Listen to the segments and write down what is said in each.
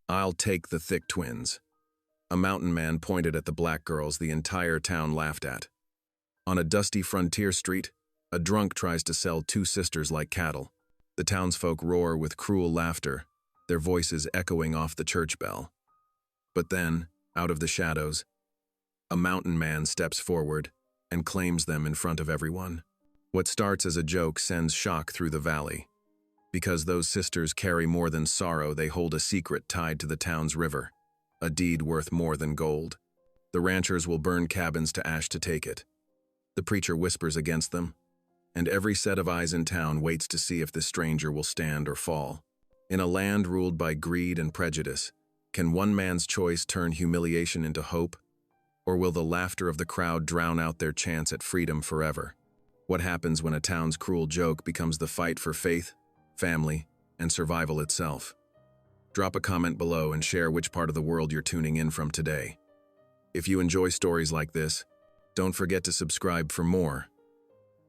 I'll take the thick twins. A mountain man pointed at the black girls the entire town laughed at. On a dusty frontier street, a drunk tries to sell two sisters like cattle. The townsfolk roar with cruel laughter, their voices echoing off the church bell. But then, out of the shadows, a mountain man steps forward and claims them in front of everyone. What starts as a joke sends shock through the valley. Because those sisters carry more than sorrow, they hold a secret tied to the town's river, a deed worth more than gold. The ranchers will burn cabins to ash to take it. The preacher whispers against them, and every set of eyes in town waits to see if this stranger will stand or fall. In a land ruled by greed and prejudice, can one man's choice turn humiliation into hope? Or will the laughter of the crowd drown out their chance at freedom forever? What happens when a town's cruel joke becomes the fight for faith, family, and survival itself? Drop a comment below and share which part of the world you're tuning in from today. If you enjoy stories like this, don't forget to subscribe for more.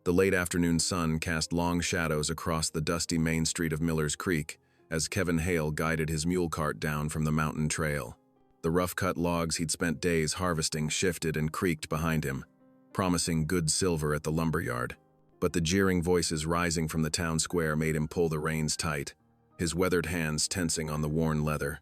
The late afternoon sun cast long shadows across the dusty main street of Miller's Creek as Kevin Hale guided his mule cart down from the mountain trail. The rough-cut logs he'd spent days harvesting shifted and creaked behind him, promising good silver at the lumberyard. But the jeering voices rising from the town square made him pull the reins tight, his weathered hands tensing on the worn leather.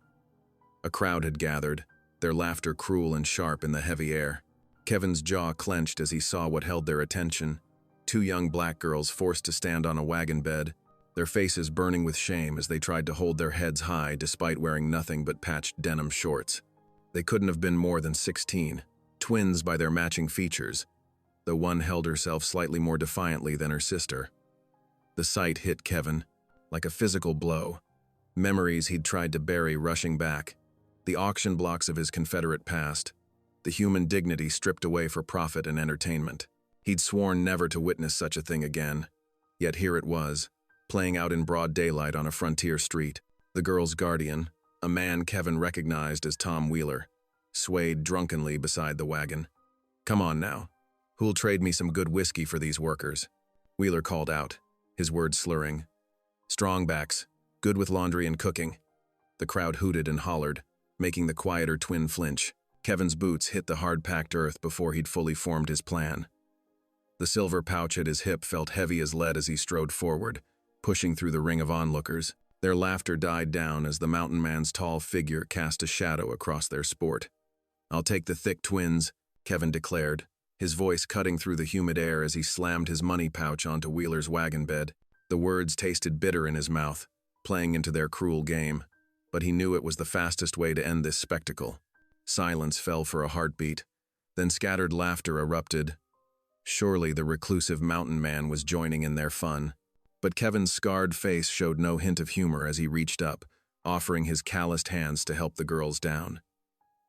A crowd had gathered, their laughter cruel and sharp in the heavy air. Kevin's jaw clenched as he saw what held their attention. Two young black girls forced to stand on a wagon bed, their faces burning with shame as they tried to hold their heads high despite wearing nothing but patched denim shorts. They couldn't have been more than 16, twins by their matching features, though one held herself slightly more defiantly than her sister. The sight hit Kevin like a physical blow. Memories he'd tried to bury rushing back, the auction blocks of his Confederate past, the human dignity stripped away for profit and entertainment. He'd sworn never to witness such a thing again, yet here it was, playing out in broad daylight on a frontier street. The girl's guardian, a man Kevin recognized as Tom Wheeler, swayed drunkenly beside the wagon. "Come on now. Who'll trade me some good whiskey for these workers?" Wheeler called out, his words slurring. "Strongbacks, good with laundry and cooking." The crowd hooted and hollered, making the quieter twin flinch. Kevin's boots hit the hard-packed earth before he'd fully formed his plan. The silver pouch at his hip felt heavy as lead as he strode forward, pushing through the ring of onlookers. Their laughter died down as the mountain man's tall figure cast a shadow across their sport. "I'll take the thick twins," Kevin declared, his voice cutting through the humid air as he slammed his money pouch onto Wheeler's wagon bed. The words tasted bitter in his mouth, playing into their cruel game, but he knew it was the fastest way to end this spectacle. Silence fell for a heartbeat, then scattered laughter erupted. Surely the reclusive mountain man was joining in their fun. But Kevin's scarred face showed no hint of humor as he reached up, offering his calloused hands to help the girls down.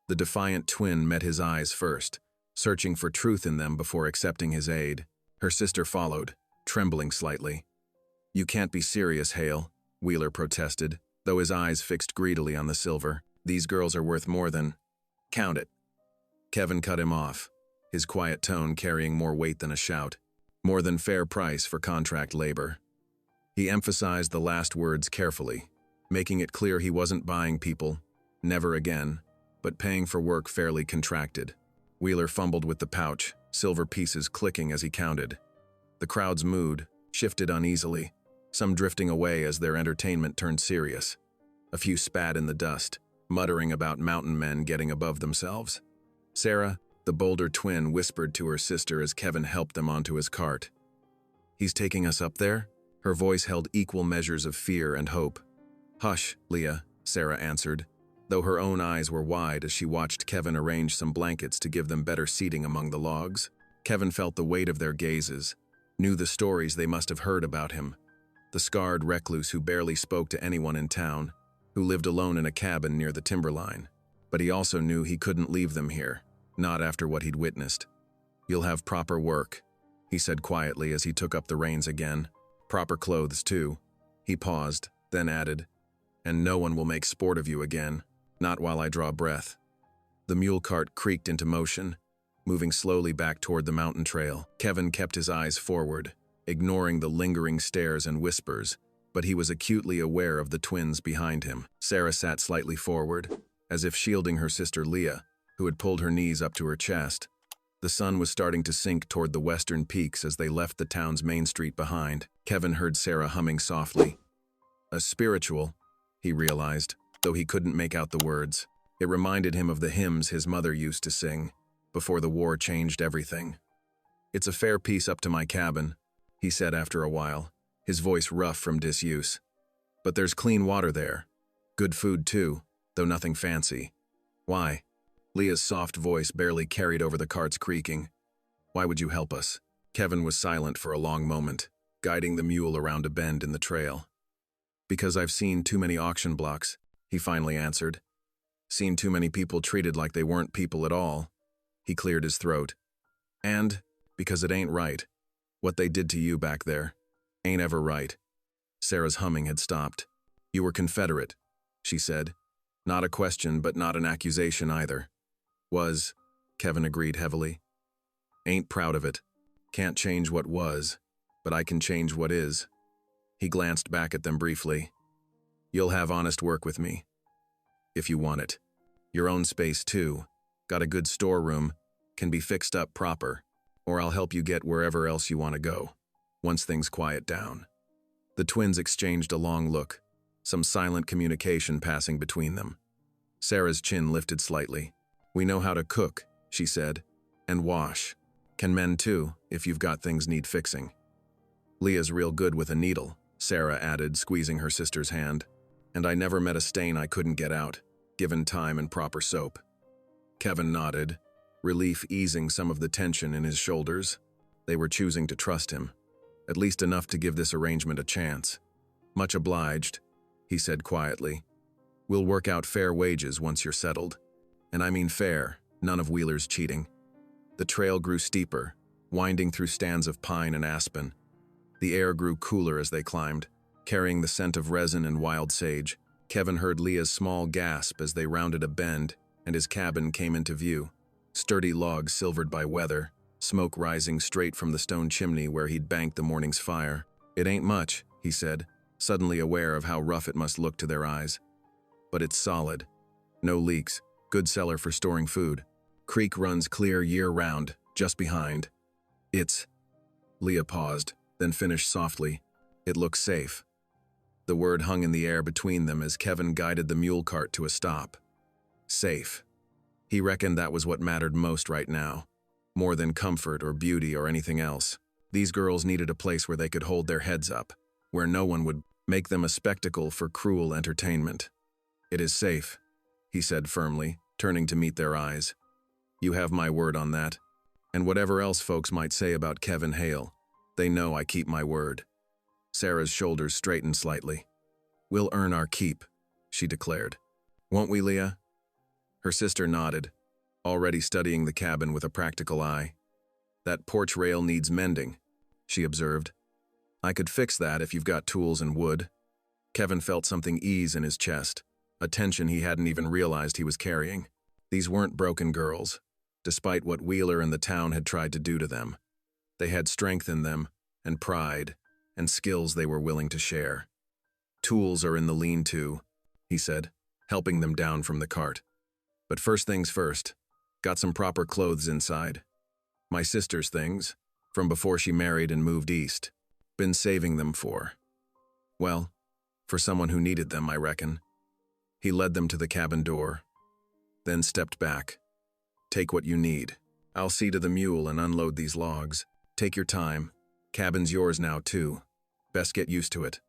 The defiant twin met his eyes first, searching for truth in them before accepting his aid. Her sister followed, trembling slightly. "You can't be serious, Hale," Wheeler protested, though his eyes fixed greedily on the silver. "These girls are worth more than—" "Count it." Kevin cut him off, his quiet tone carrying more weight than a shout. "More than fair price for contract labor." He emphasized the last words carefully, making it clear he wasn't buying people, never again, but paying for work fairly contracted. Wheeler fumbled with the pouch, silver pieces clicking as he counted. The crowd's mood shifted uneasily, some drifting away as their entertainment turned serious. A few spat in the dust, muttering about mountain men getting above themselves. Sarah, the bolder twin, whispered to her sister as Kevin helped them onto his cart. "He's taking us up there?" Her voice held equal measures of fear and hope. "Hush, Leah," Sarah answered, though her own eyes were wide as she watched Kevin arrange some blankets to give them better seating among the logs. Kevin felt the weight of their gazes, knew the stories they must have heard about him. The scarred recluse who barely spoke to anyone in town, who lived alone in a cabin near the timberline. But he also knew he couldn't leave them here, not after what he'd witnessed. "You'll have proper work," he said quietly as he took up the reins again. "Proper clothes, too." He paused, then added, "And no one will make sport of you again, not while I draw breath." The mule cart creaked into motion, moving slowly back toward the mountain trail. Kevin kept his eyes forward, ignoring the lingering stares and whispers, but he was acutely aware of the twins behind him. Sarah sat slightly forward, as if shielding her sister Leah, who had pulled her knees up to her chest. The sun was starting to sink toward the western peaks as they left the town's main street behind. Kevin heard Sarah humming softly. A spiritual, he realized, though he couldn't make out the words. It reminded him of the hymns his mother used to sing, before the war changed everything. "It's a fair piece up to my cabin," he said after a while, his voice rough from disuse. "But there's clean water there. Good food too, though nothing fancy." "Why?" Leah's soft voice barely carried over the cart's creaking. "Why would you help us?" Kevin was silent for a long moment, guiding the mule around a bend in the trail. "Because I've seen too many auction blocks," he finally answered. "Seen too many people treated like they weren't people at all." He cleared his throat. "And because it ain't right. What they did to you back there ain't ever right." Sarah's humming had stopped. "You were Confederate," she said. Not a question, but not an accusation either. "Was," Kevin agreed heavily. "Ain't proud of it. Can't change what was, but I can change what is." He glanced back at them briefly. "You'll have honest work with me. If you want it. Your own space too. Got a good storeroom. Can be fixed up proper. Or I'll help you get wherever else you want to go, once things quiet down." The twins exchanged a long look, some silent communication passing between them. Sarah's chin lifted slightly. "We know how to cook," she said, "and wash. Can mend too, if you've got things need fixing." "Leah's real good with a needle," Sarah added, squeezing her sister's hand. "And I never met a stain I couldn't get out, given time and proper soap." Kevin nodded, relief easing some of the tension in his shoulders. They were choosing to trust him, at least enough to give this arrangement a chance. "Much obliged," he said quietly. "We'll work out fair wages once you're settled. And I mean fair, none of Wheeler's cheating." The trail grew steeper, winding through stands of pine and aspen. The air grew cooler as they climbed, carrying the scent of resin and wild sage. Kevin heard Leah's small gasp as they rounded a bend and his cabin came into view. Sturdy logs silvered by weather, smoke rising straight from the stone chimney where he'd banked the morning's fire. "It ain't much," he said, suddenly aware of how rough it must look to their eyes. "But it's solid. No leaks. Good cellar for storing food. Creek runs clear year-round, just behind. It's..." Leah paused, then finished softly. "It looks safe." The word hung in the air between them as Kevin guided the mule cart to a stop. Safe. He reckoned that was what mattered most right now, more than comfort or beauty or anything else. These girls needed a place where they could hold their heads up, where no one would make them a spectacle for cruel entertainment. "It is safe," he said firmly, turning to meet their eyes. "You have my word on that. And whatever else folks might say about Kevin Hale, they know I keep my word." Sarah's shoulders straightened slightly. "We'll earn our keep," she declared. "Won't we, Leah?" Her sister nodded, already studying the cabin with a practical eye. "That porch rail needs mending," she observed. "I could fix that if you've got tools and wood." Kevin felt something ease in his chest, a tension he hadn't even realized he was carrying. These weren't broken girls, despite what Wheeler and the town had tried to do to them. They had strength in them, and pride, and skills they were willing to share. "Tools are in the lean-to," he said, helping them down from the cart. "But first things first, got some proper clothes inside. My sister's things, from before she married and moved east. Been saving them for. Well, for someone who needed them, I reckon." He led them to the cabin door, then stepped back. "Take what you need. I'll see to the mule and unload these logs. Take your time. Cabin's yours now, too. Best get used to it."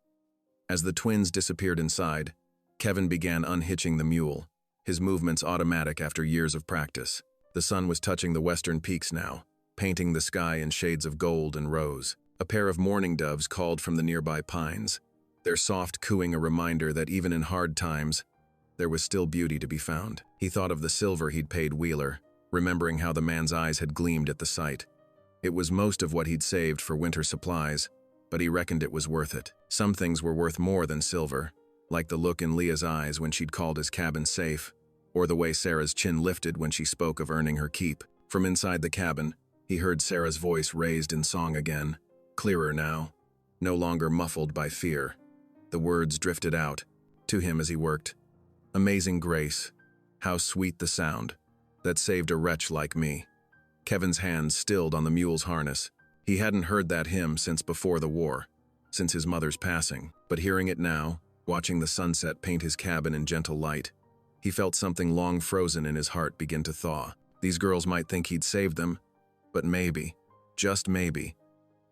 As the twins disappeared inside, Kevin began unhitching the mule, his movements automatic after years of practice. The sun was touching the western peaks now, painting the sky in shades of gold and rose. A pair of mourning doves called from the nearby pines, their soft cooing a reminder that even in hard times, there was still beauty to be found. He thought of the silver he'd paid Wheeler, remembering how the man's eyes had gleamed at the sight. It was most of what he'd saved for winter supplies, but he reckoned it was worth it. Some things were worth more than silver, like the look in Leah's eyes when she'd called his cabin safe, or the way Sarah's chin lifted when she spoke of earning her keep. From inside the cabin, he heard Sarah's voice raised in song again, clearer now, no longer muffled by fear. The words drifted out to him as he worked. Amazing grace. How sweet the sound that saved a wretch like me. Kevin's hands stilled on the mule's harness. He hadn't heard that hymn since before the war, since his mother's passing. But hearing it now, watching the sunset paint his cabin in gentle light, he felt something long frozen in his heart begin to thaw. These girls might think he'd saved them, but maybe, just maybe,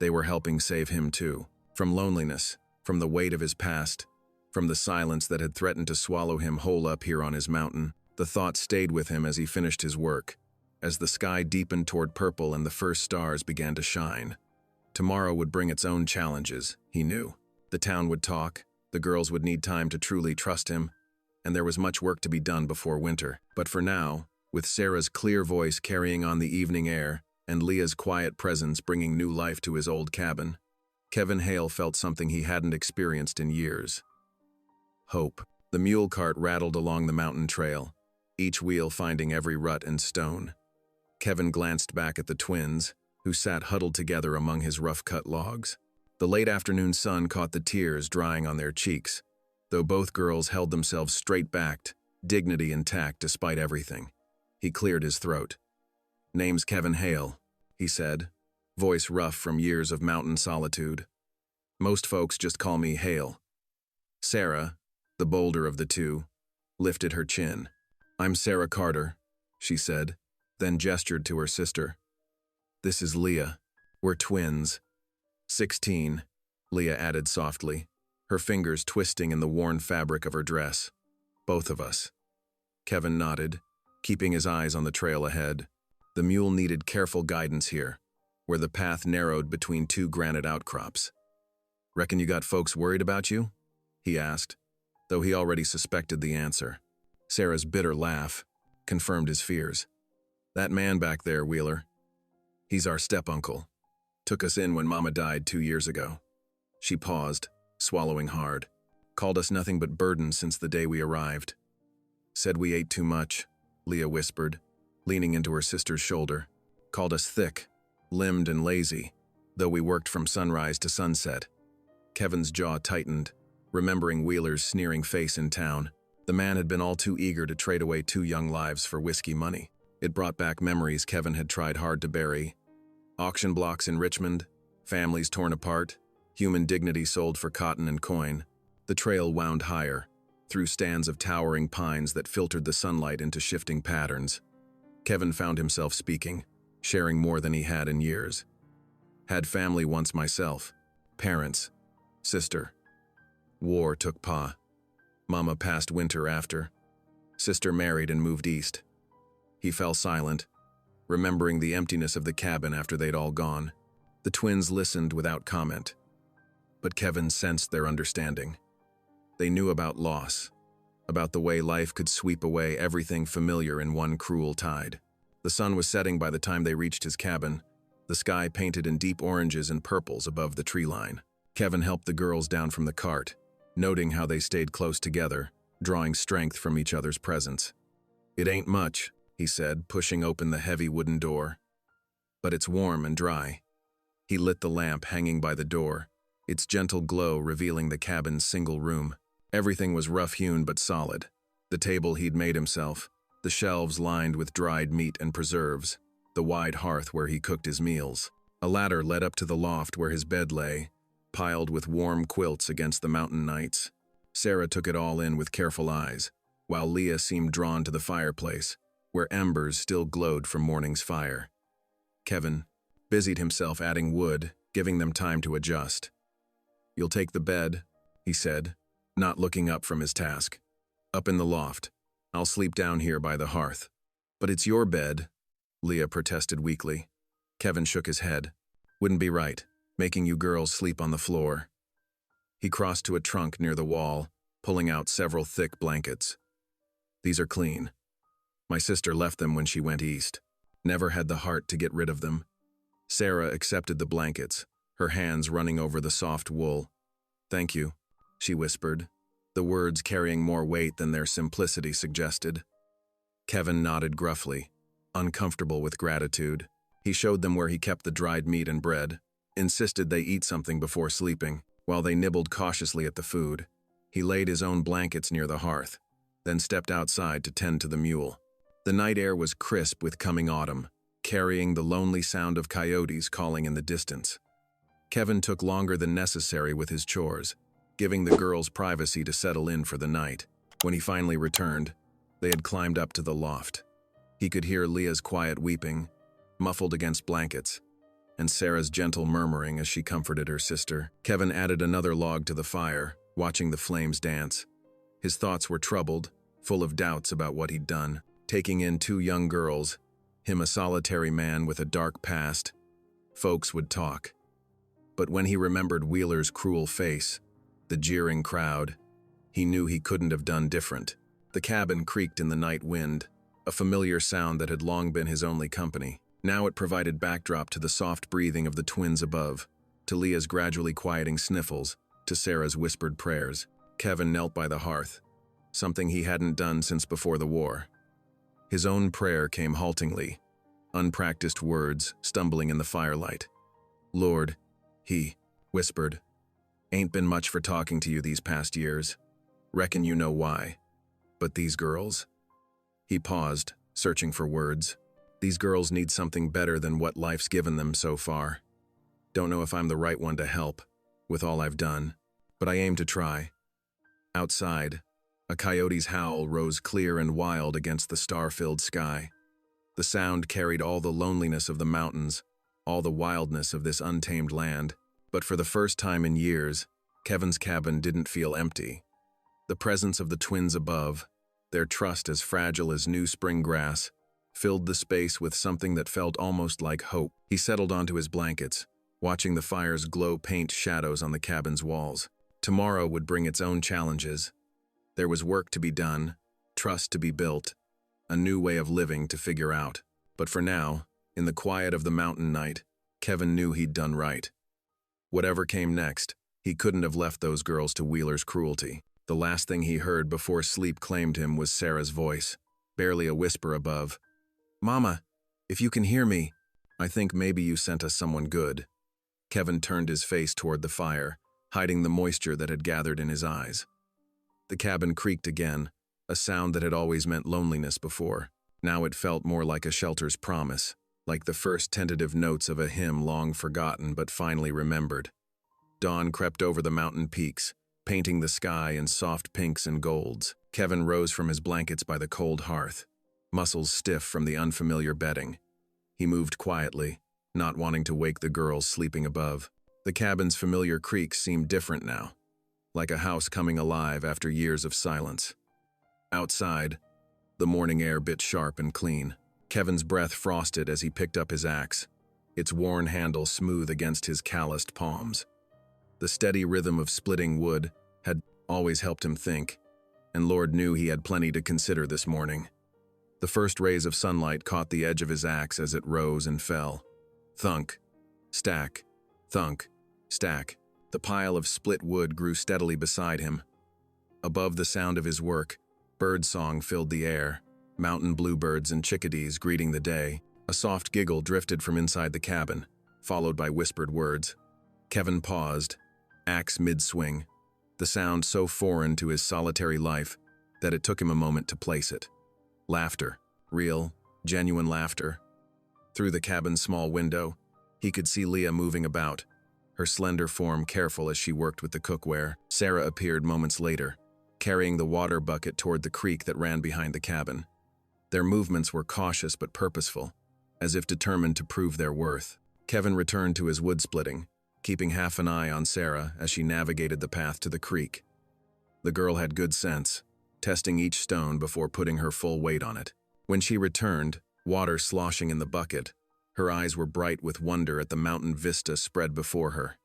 they were helping save him too. From loneliness, from the weight of his past, from the silence that had threatened to swallow him whole up here on his mountain, the thought stayed with him as he finished his work, as the sky deepened toward purple and the first stars began to shine. Tomorrow would bring its own challenges, he knew. The town would talk, the girls would need time to truly trust him, and there was much work to be done before winter. But for now, with Sarah's clear voice carrying on the evening air and Leah's quiet presence bringing new life to his old cabin, Kevin Hale felt something he hadn't experienced in years. Hope. The mule cart rattled along the mountain trail, each wheel finding every rut and stone. Kevin glanced back at the twins, who sat huddled together among his rough-cut logs. The late afternoon sun caught the tears drying on their cheeks, though both girls held themselves straight-backed, dignity intact despite everything. He cleared his throat. "Name's Kevin Hale," he said, voice rough from years of mountain solitude. "Most folks just call me Hale." Sarah, the bolder of the two, lifted her chin. "I'm Sarah Carter," she said, then gestured to her sister. "This is Leah. We're twins." 16, Leah added softly, her fingers twisting in the worn fabric of her dress. "Both of us." Kevin nodded, keeping his eyes on the trail ahead. The mule needed careful guidance here, where the path narrowed between two granite outcrops. "Reckon you got folks worried about you?" he asked, though he already suspected the answer. Sarah's bitter laugh confirmed his fears. "That man back there, Wheeler, he's our step-uncle. Took us in when Mama died 2 years ago." She paused, swallowing hard. "Called us nothing but burden since the day we arrived. Said we ate too much," Leah whispered, leaning into her sister's shoulder. "Called us thick, limbed and lazy, though we worked from sunrise to sunset." Kevin's jaw tightened, remembering Wheeler's sneering face in town. The man had been all too eager to trade away 2 young lives for whiskey money. It brought back memories Kevin had tried hard to bury. Auction blocks in Richmond, families torn apart, human dignity sold for cotton and coin. The trail wound higher, through stands of towering pines that filtered the sunlight into shifting patterns. Kevin found himself speaking, sharing more than he had in years. "Had family once myself. Parents. Sister. War took Pa. Mama passed winter after. Sister married and moved east." He fell silent, remembering the emptiness of the cabin after they'd all gone. The twins listened without comment, but Kevin sensed their understanding. They knew about loss, about the way life could sweep away everything familiar in one cruel tide. The sun was setting by the time they reached his cabin, the sky painted in deep oranges and purples above the tree line. Kevin helped the girls down from the cart, noting how they stayed close together, drawing strength from each other's presence. "It ain't much," he said, pushing open the heavy wooden door. "But it's warm and dry." He lit the lamp hanging by the door, its gentle glow revealing the cabin's single room. Everything was rough-hewn but solid. The table he'd made himself, the shelves lined with dried meat and preserves, the wide hearth where he cooked his meals. A ladder led up to the loft where his bed lay, piled with warm quilts against the mountain nights. Sarah took it all in with careful eyes, while Leah seemed drawn to the fireplace, where embers still glowed from morning's fire. Kevin busied himself adding wood, giving them time to adjust. "You'll take the bed," he said, not looking up from his task. "Up in the loft. I'll sleep down here by the hearth." "But it's your bed," Leah protested weakly. Kevin shook his head. "Wouldn't be right, making you girls sleep on the floor." He crossed to a trunk near the wall, pulling out several thick blankets. "These are clean. My sister left them when she went east. Never had the heart to get rid of them." Sarah accepted the blankets, her hands running over the soft wool. "Thank you," she whispered, the words carrying more weight than their simplicity suggested. Kevin nodded gruffly, uncomfortable with gratitude. He showed them where he kept the dried meat and bread, insisted they eat something before sleeping. While they nibbled cautiously at the food, he laid his own blankets near the hearth, then stepped outside to tend to the mule. The night air was crisp with coming autumn, carrying the lonely sound of coyotes calling in the distance. Kevin took longer than necessary with his chores, giving the girls privacy to settle in for the night. When he finally returned, they had climbed up to the loft. He could hear Leah's quiet weeping, muffled against blankets, and Sarah's gentle murmuring as she comforted her sister. Kevin added another log to the fire, watching the flames dance. His thoughts were troubled, full of doubts about what he'd done. Taking in 2 young girls, him a solitary man with a dark past, folks would talk. But when he remembered Wheeler's cruel face, the jeering crowd, he knew he couldn't have done different. The cabin creaked in the night wind, a familiar sound that had long been his only company. Now it provided backdrop to the soft breathing of the twins above, to Leah's gradually quieting sniffles, to Sarah's whispered prayers. Kevin knelt by the hearth, something he hadn't done since before the war. His own prayer came haltingly, unpracticed words stumbling in the firelight. "Lord," he whispered, "ain't been much for talking to you these past years. Reckon you know why. But these girls?" He paused, searching for words. "These girls need something better than what life's given them so far. Don't know if I'm the right one to help, with all I've done, but I aim to try." Outside, a coyote's howl rose clear and wild against the star-filled sky. The sound carried all the loneliness of the mountains, all the wildness of this untamed land. But for the first time in years, Kevin's cabin didn't feel empty. The presence of the twins above, their trust as fragile as new spring grass, filled the space with something that felt almost like hope. He settled onto his blankets, watching the fire's glow paint shadows on the cabin's walls. Tomorrow would bring its own challenges. There was work to be done, trust to be built, a new way of living to figure out. But for now, in the quiet of the mountain night, Kevin knew he'd done right. Whatever came next, he couldn't have left those girls to Wheeler's cruelty. The last thing he heard before sleep claimed him was Sarah's voice, barely a whisper above. "Mama, if you can hear me, I think maybe you sent us someone good." Kevin turned his face toward the fire, hiding the moisture that had gathered in his eyes. The cabin creaked again, a sound that had always meant loneliness before. Now it felt more like a shelter's promise, like the first tentative notes of a hymn long forgotten but finally remembered. Dawn crept over the mountain peaks, painting the sky in soft pinks and golds. Kevin rose from his blankets by the cold hearth, muscles stiff from the unfamiliar bedding. He moved quietly, not wanting to wake the girls sleeping above. The cabin's familiar creaks seemed different now, like a house coming alive after years of silence. Outside, the morning air bit sharp and clean. Kevin's breath frosted as he picked up his axe, its worn handle smooth against his calloused palms. The steady rhythm of splitting wood had always helped him think, and Lord knew he had plenty to consider this morning. The first rays of sunlight caught the edge of his axe as it rose and fell. Thunk, stack, thunk, stack. The pile of split wood grew steadily beside him. Above the sound of his work, birdsong filled the air, mountain bluebirds and chickadees greeting the day. A soft giggle drifted from inside the cabin, followed by whispered words. Kevin paused, axe mid-swing, the sound so foreign to his solitary life that it took him a moment to place it. Laughter, real, genuine laughter. Through the cabin's small window, he could see Leah moving about, her slender form careful as she worked with the cookware. Sarah appeared moments later, carrying the water bucket toward the creek that ran behind the cabin. Their movements were cautious but purposeful, as if determined to prove their worth. Kevin returned to his wood splitting, keeping half an eye on Sarah as she navigated the path to the creek. The girl had good sense, testing each stone before putting her full weight on it. When she returned, water sloshing in the bucket, her eyes were bright with wonder at the mountain vista spread before her.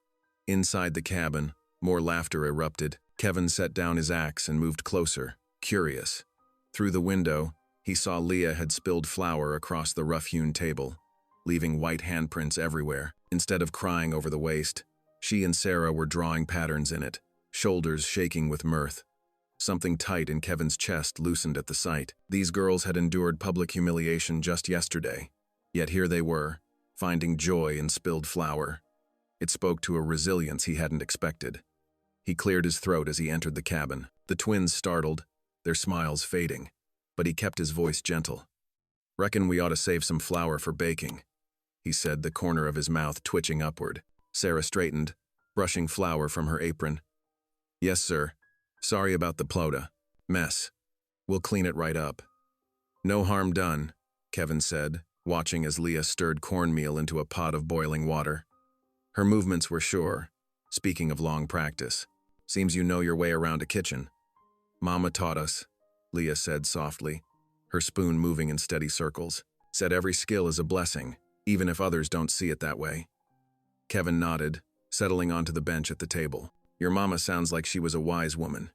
Inside the cabin, more laughter erupted. Kevin set down his axe and moved closer, curious. Through the window, he saw Leah had spilled flour across the rough-hewn table, leaving white handprints everywhere. Instead of crying over the waste, she and Sarah were drawing patterns in it, shoulders shaking with mirth. Something tight in Kevin's chest loosened at the sight. These girls had endured public humiliation just yesterday, yet here they were, finding joy in spilled flour. It spoke to a resilience he hadn't expected. He cleared his throat as he entered the cabin. The twins startled, their smiles fading, but he kept his voice gentle. "Reckon we ought to save some flour for baking," he said, the corner of his mouth twitching upward. Sarah straightened, brushing flour from her apron. "Yes, sir. Sorry about the plota. Mess. We'll clean it right up." "No harm done," Kevin said, watching as Leah stirred cornmeal into a pot of boiling water. Her movements were sure, speaking of long practice. "Seems you know your way around a kitchen." "Mama taught us," Leah said softly, her spoon moving in steady circles. "Said every skill is a blessing, even if others don't see it that way." Kevin nodded, settling onto the bench at the table. "Your mama sounds like she was a wise woman."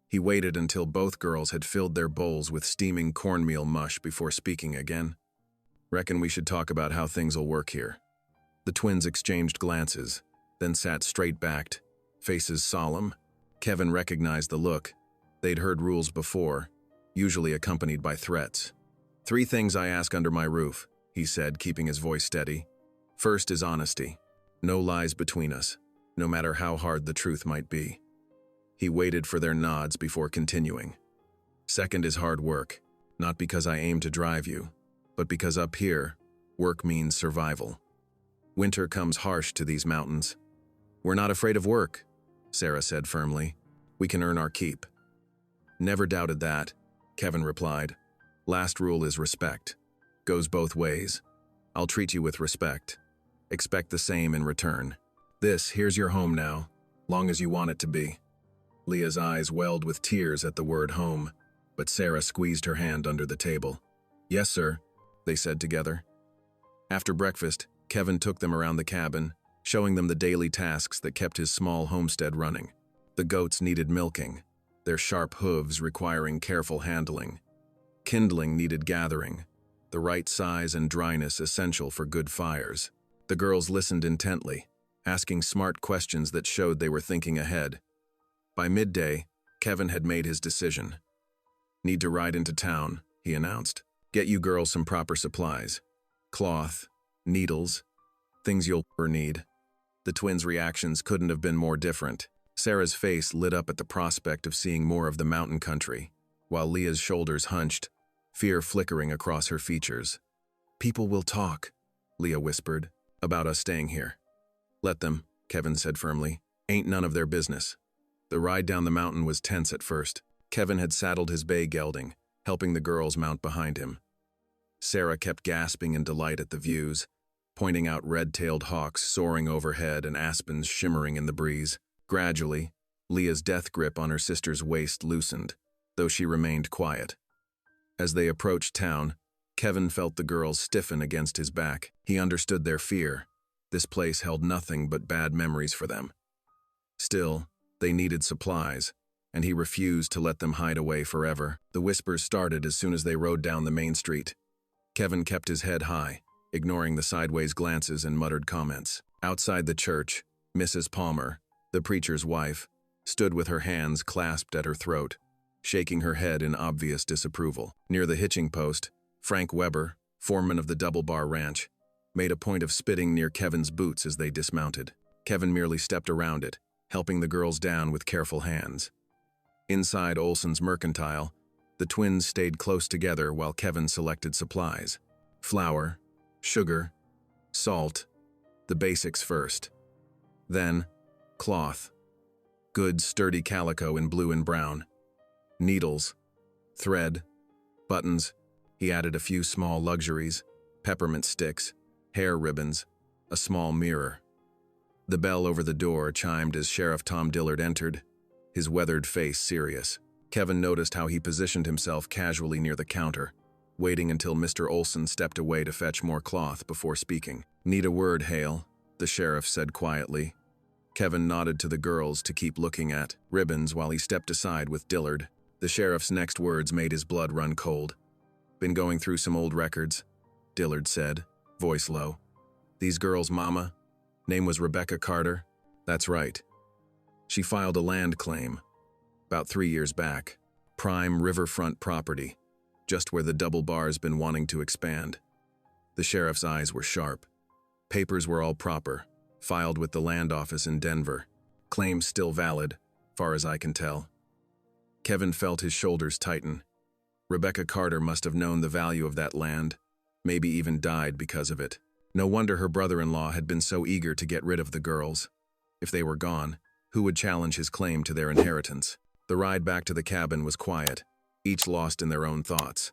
He waited until both girls had filled their bowls with steaming cornmeal mush before speaking again. "Reckon we should talk about how things'll work here." The twins exchanged glances, then sat straight-backed, faces solemn. Kevin recognized the look. They'd heard rules before, usually accompanied by threats. "3 things I ask under my roof," he said, keeping his voice steady. "First is honesty. No lies between us, no matter how hard the truth might be." He waited for their nods before continuing. "Second is hard work, not because I aim to drive you, but because up here, work means survival. Winter comes harsh to these mountains." "We're not afraid of work," Sarah said firmly. "We can earn our keep." "Never doubted that," Kevin replied. "Last rule is respect. Goes both ways. I'll treat you with respect. Expect the same in return. Here's your home now, long as you want it to be." Leah's eyes welled with tears at the word home, but Sarah squeezed her hand under the table. "Yes, sir," they said together. After breakfast, Kevin took them around the cabin, showing them the daily tasks that kept his small homestead running. The goats needed milking, their sharp hooves requiring careful handling. Kindling needed gathering, the right size and dryness essential for good fires. The girls listened intently, asking smart questions that showed they were thinking ahead. By midday, Kevin had made his decision. "Need to ride into town," he announced. "Get you girls some proper supplies. Cloth, needles, things you'll ever need." The twins' reactions couldn't have been more different. Sarah's face lit up at the prospect of seeing more of the mountain country, while Leah's shoulders hunched, fear flickering across her features. "People will talk," Leah whispered, "about us staying here." "Let them," Kevin said firmly. "Ain't none of their business." The ride down the mountain was tense at first. Kevin had saddled his bay gelding, helping the girls mount behind him. Sarah kept gasping in delight at the views, pointing out red-tailed hawks soaring overhead and aspens shimmering in the breeze. Gradually, Leah's death grip on her sister's waist loosened, though she remained quiet. As they approached town, Kevin felt the girls stiffen against his back. He understood their fear. This place held nothing but bad memories for them. Still, they needed supplies, and he refused to let them hide away forever. The whispers started as soon as they rode down the main street. Kevin kept his head high, ignoring the sideways glances and muttered comments. Outside the church, Mrs. Palmer, the preacher's wife, stood with her hands clasped at her throat, shaking her head in obvious disapproval. Near the hitching post, Frank Weber, foreman of the Double Bar Ranch, made a point of spitting near Kevin's boots as they dismounted. Kevin merely stepped around it, helping the girls down with careful hands. Inside Olson's Mercantile, the twins stayed close together while Kevin selected supplies. Flour, sugar, salt, the basics first. Then, cloth, good sturdy calico in blue and brown, needles, thread, buttons. He added a few small luxuries, peppermint sticks, hair ribbons, a small mirror. The bell over the door chimed as Sheriff Tom Dillard entered, his weathered face serious. Kevin noticed how he positioned himself casually near the counter, waiting until Mr. Olson stepped away to fetch more cloth before speaking. "Need a word, Hale," the sheriff said quietly. Kevin nodded to the girls to keep looking at ribbons while he stepped aside with Dillard. The sheriff's next words made his blood run cold. "Been going through some old records," Dillard said, voice low. "These girls' mama? Name was Rebecca Carter?" "That's right. She filed a land claim, about 3 years back. Prime riverfront property, just where the Double Bar's been wanting to expand." The sheriff's eyes were sharp. Papers were all proper, filed with the land office in Denver. Claims still valid, far as I can tell. Kevin felt his shoulders tighten. Rebecca Carter must have known the value of that land, maybe even died because of it. No wonder her brother-in-law had been so eager to get rid of the girls. If they were gone, who would challenge his claim to their inheritance? The ride back to the cabin was quiet, each lost in their own thoughts.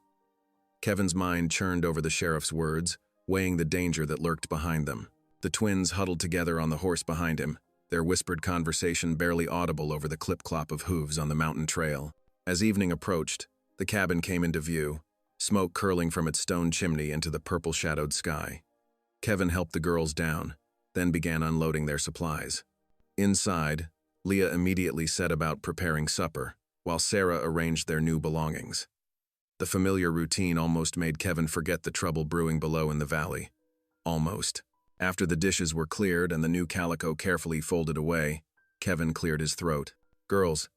Kevin's mind churned over the sheriff's words, weighing the danger that lurked behind them. The twins huddled together on the horse behind him, their whispered conversation barely audible over the clip-clop of hooves on the mountain trail. As evening approached, the cabin came into view, smoke curling from its stone chimney into the purple-shadowed sky. Kevin helped the girls down, then began unloading their supplies. Inside, Leah immediately set about preparing supper, while Sarah arranged their new belongings. The familiar routine almost made Kevin forget the trouble brewing below in the valley. Almost. After the dishes were cleared and the new calico carefully folded away, Kevin cleared his throat. "Girls,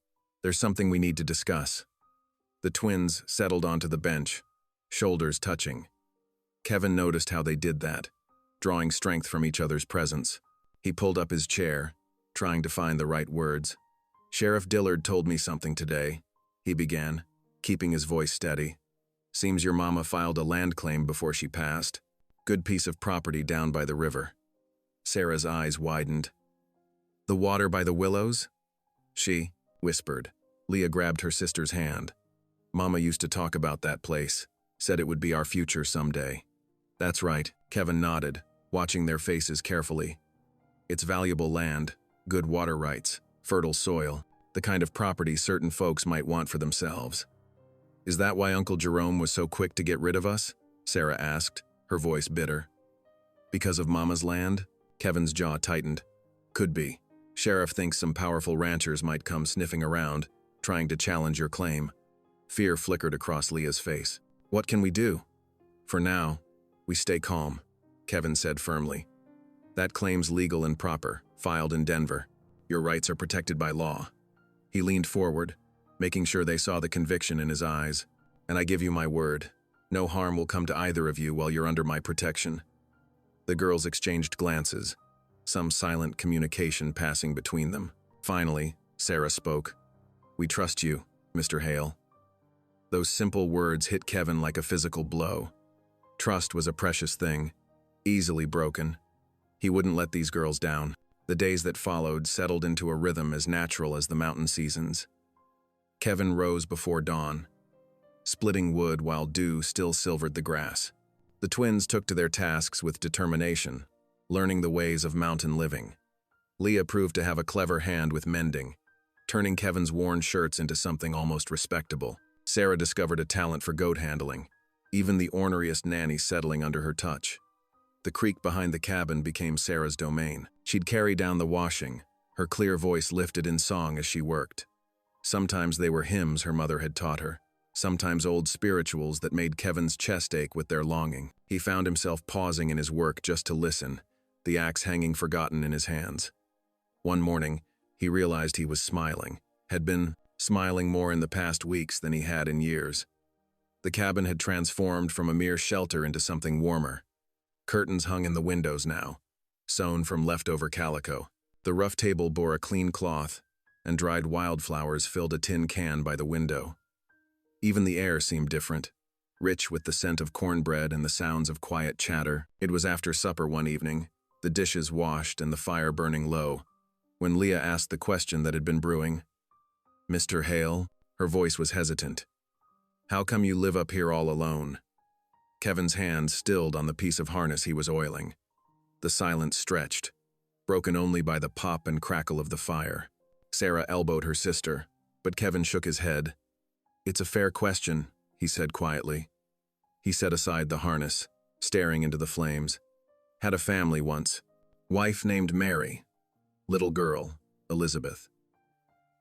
there's something we need to discuss." The twins settled onto the bench, shoulders touching. Kevin noticed how they did that, drawing strength from each other's presence. He pulled up his chair, trying to find the right words. "Sheriff Dillard told me something today," he began, keeping his voice steady. "Seems your mama filed a land claim before she passed. Good piece of property down by the river." Sarah's eyes widened. "The water by the willows?" She whispered. Leah grabbed her sister's hand. "Mama used to talk about that place, said it would be our future someday." "That's right," Kevin nodded, watching their faces carefully. "It's valuable land, good water rights, fertile soil, the kind of property certain folks might want for themselves." "Is that why Uncle Jerome was so quick to get rid of us?" Sarah asked, her voice bitter. "Because of Mama's land?" Kevin's jaw tightened. "Could be. Sheriff thinks some powerful ranchers might come sniffing around, trying to challenge your claim." Fear flickered across Leah's face. "What can we do?" "For now, we stay calm," Kevin said firmly. "That claim's legal and proper, filed in Denver. Your rights are protected by law." He leaned forward, making sure they saw the conviction in his eyes. "And I give you my word, no harm will come to either of you while you're under my protection." The girls exchanged glances, some silent communication passing between them. Finally, Sarah spoke. "We trust you, Mr. Hale." Those simple words hit Kevin like a physical blow. Trust was a precious thing, easily broken. He wouldn't let these girls down. The days that followed settled into a rhythm as natural as the mountain seasons. Kevin rose before dawn, splitting wood while dew still silvered the grass. The twins took to their tasks with determination, learning the ways of mountain living. Leah proved to have a clever hand with mending, turning Kevin's worn shirts into something almost respectable. Sarah discovered a talent for goat handling, even the orneriest nanny settling under her touch. The creek behind the cabin became Sarah's domain. She'd carry down the washing, her clear voice lifted in song as she worked. Sometimes they were hymns her mother had taught her, sometimes old spirituals that made Kevin's chest ache with their longing. He found himself pausing in his work just to listen, the axe hanging forgotten in his hands. One morning, he realized he was smiling, had been smiling more in the past weeks than he had in years. The cabin had transformed from a mere shelter into something warmer. Curtains hung in the windows now, sewn from leftover calico. The rough table bore a clean cloth, and dried wildflowers filled a tin can by the window. Even the air seemed different, rich with the scent of cornbread and the sounds of quiet chatter. It was after supper one evening, the dishes washed and the fire burning low, when Leah asked the question that had been brewing. "Mr. Hale?" Her voice was hesitant. "How come you live up here all alone?" Kevin's hand stilled on the piece of harness he was oiling. The silence stretched, broken only by the pop and crackle of the fire. Sarah elbowed her sister, but Kevin shook his head. "It's a fair question," he said quietly. He set aside the harness, staring into the flames. "Had a family once. Wife named Mary. Little girl, Elizabeth."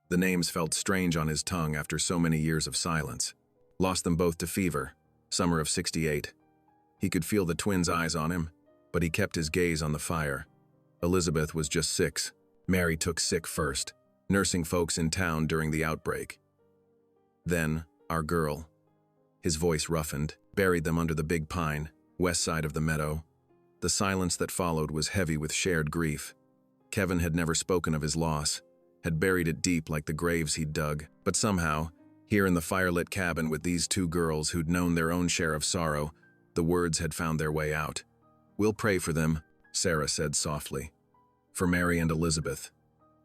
The names felt strange on his tongue after so many years of silence. Lost them both to fever, summer of '68. He could feel the twins' eyes on him, but he kept his gaze on the fire. Elizabeth was just 6. Mary took sick first, nursing folks in town during the outbreak. Then, our girl. His voice roughened, buried them under the big pine, west side of the meadow. The silence that followed was heavy with shared grief. Kevin had never spoken of his loss, had buried it deep like the graves he'd dug. But somehow, here in the firelit cabin with these two girls who'd known their own share of sorrow, the words had found their way out. "We'll pray for them," Sarah said softly. "For Mary and Elizabeth.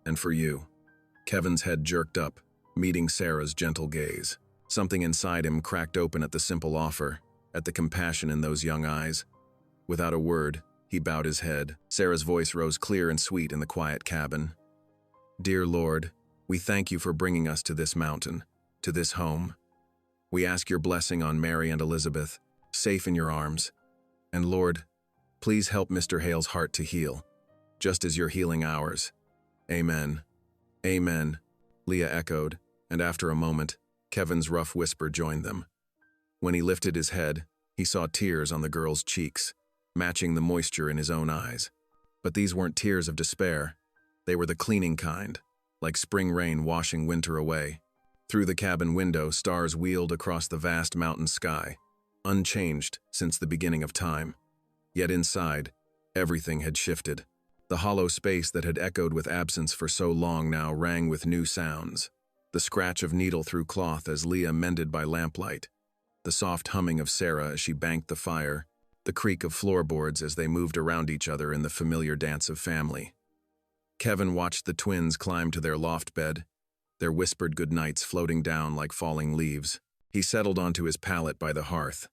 And for you." Kevin's head jerked up, meeting Sarah's gentle gaze. Something inside him cracked open at the simple offer, at the compassion in those young eyes. Without a word, he bowed his head. Sarah's voice rose clear and sweet in the quiet cabin. "Dear Lord, we thank you for bringing us to this mountain, to this home. We ask your blessing on Mary and Elizabeth, safe in your arms. And Lord, please help Mr. Hale's heart to heal, just as you're healing ours. Amen." "Amen," Leah echoed, and after a moment, Kevin's rough whisper joined them. When he lifted his head, he saw tears on the girl's cheeks, matching the moisture in his own eyes. But these weren't tears of despair. They were the cleaning kind, like spring rain washing winter away. Through the cabin window, stars wheeled across the vast mountain sky, unchanged since the beginning of time. Yet inside, everything had shifted. The hollow space that had echoed with absence for so long now rang with new sounds. The scratch of needle through cloth as Leah mended by lamplight, the soft humming of Sarah as she banked the fire, the creak of floorboards as they moved around each other in the familiar dance of family. Kevin watched the twins climb to their loft bed, their whispered goodnights floating down like falling leaves. He settled onto his pallet by the hearth,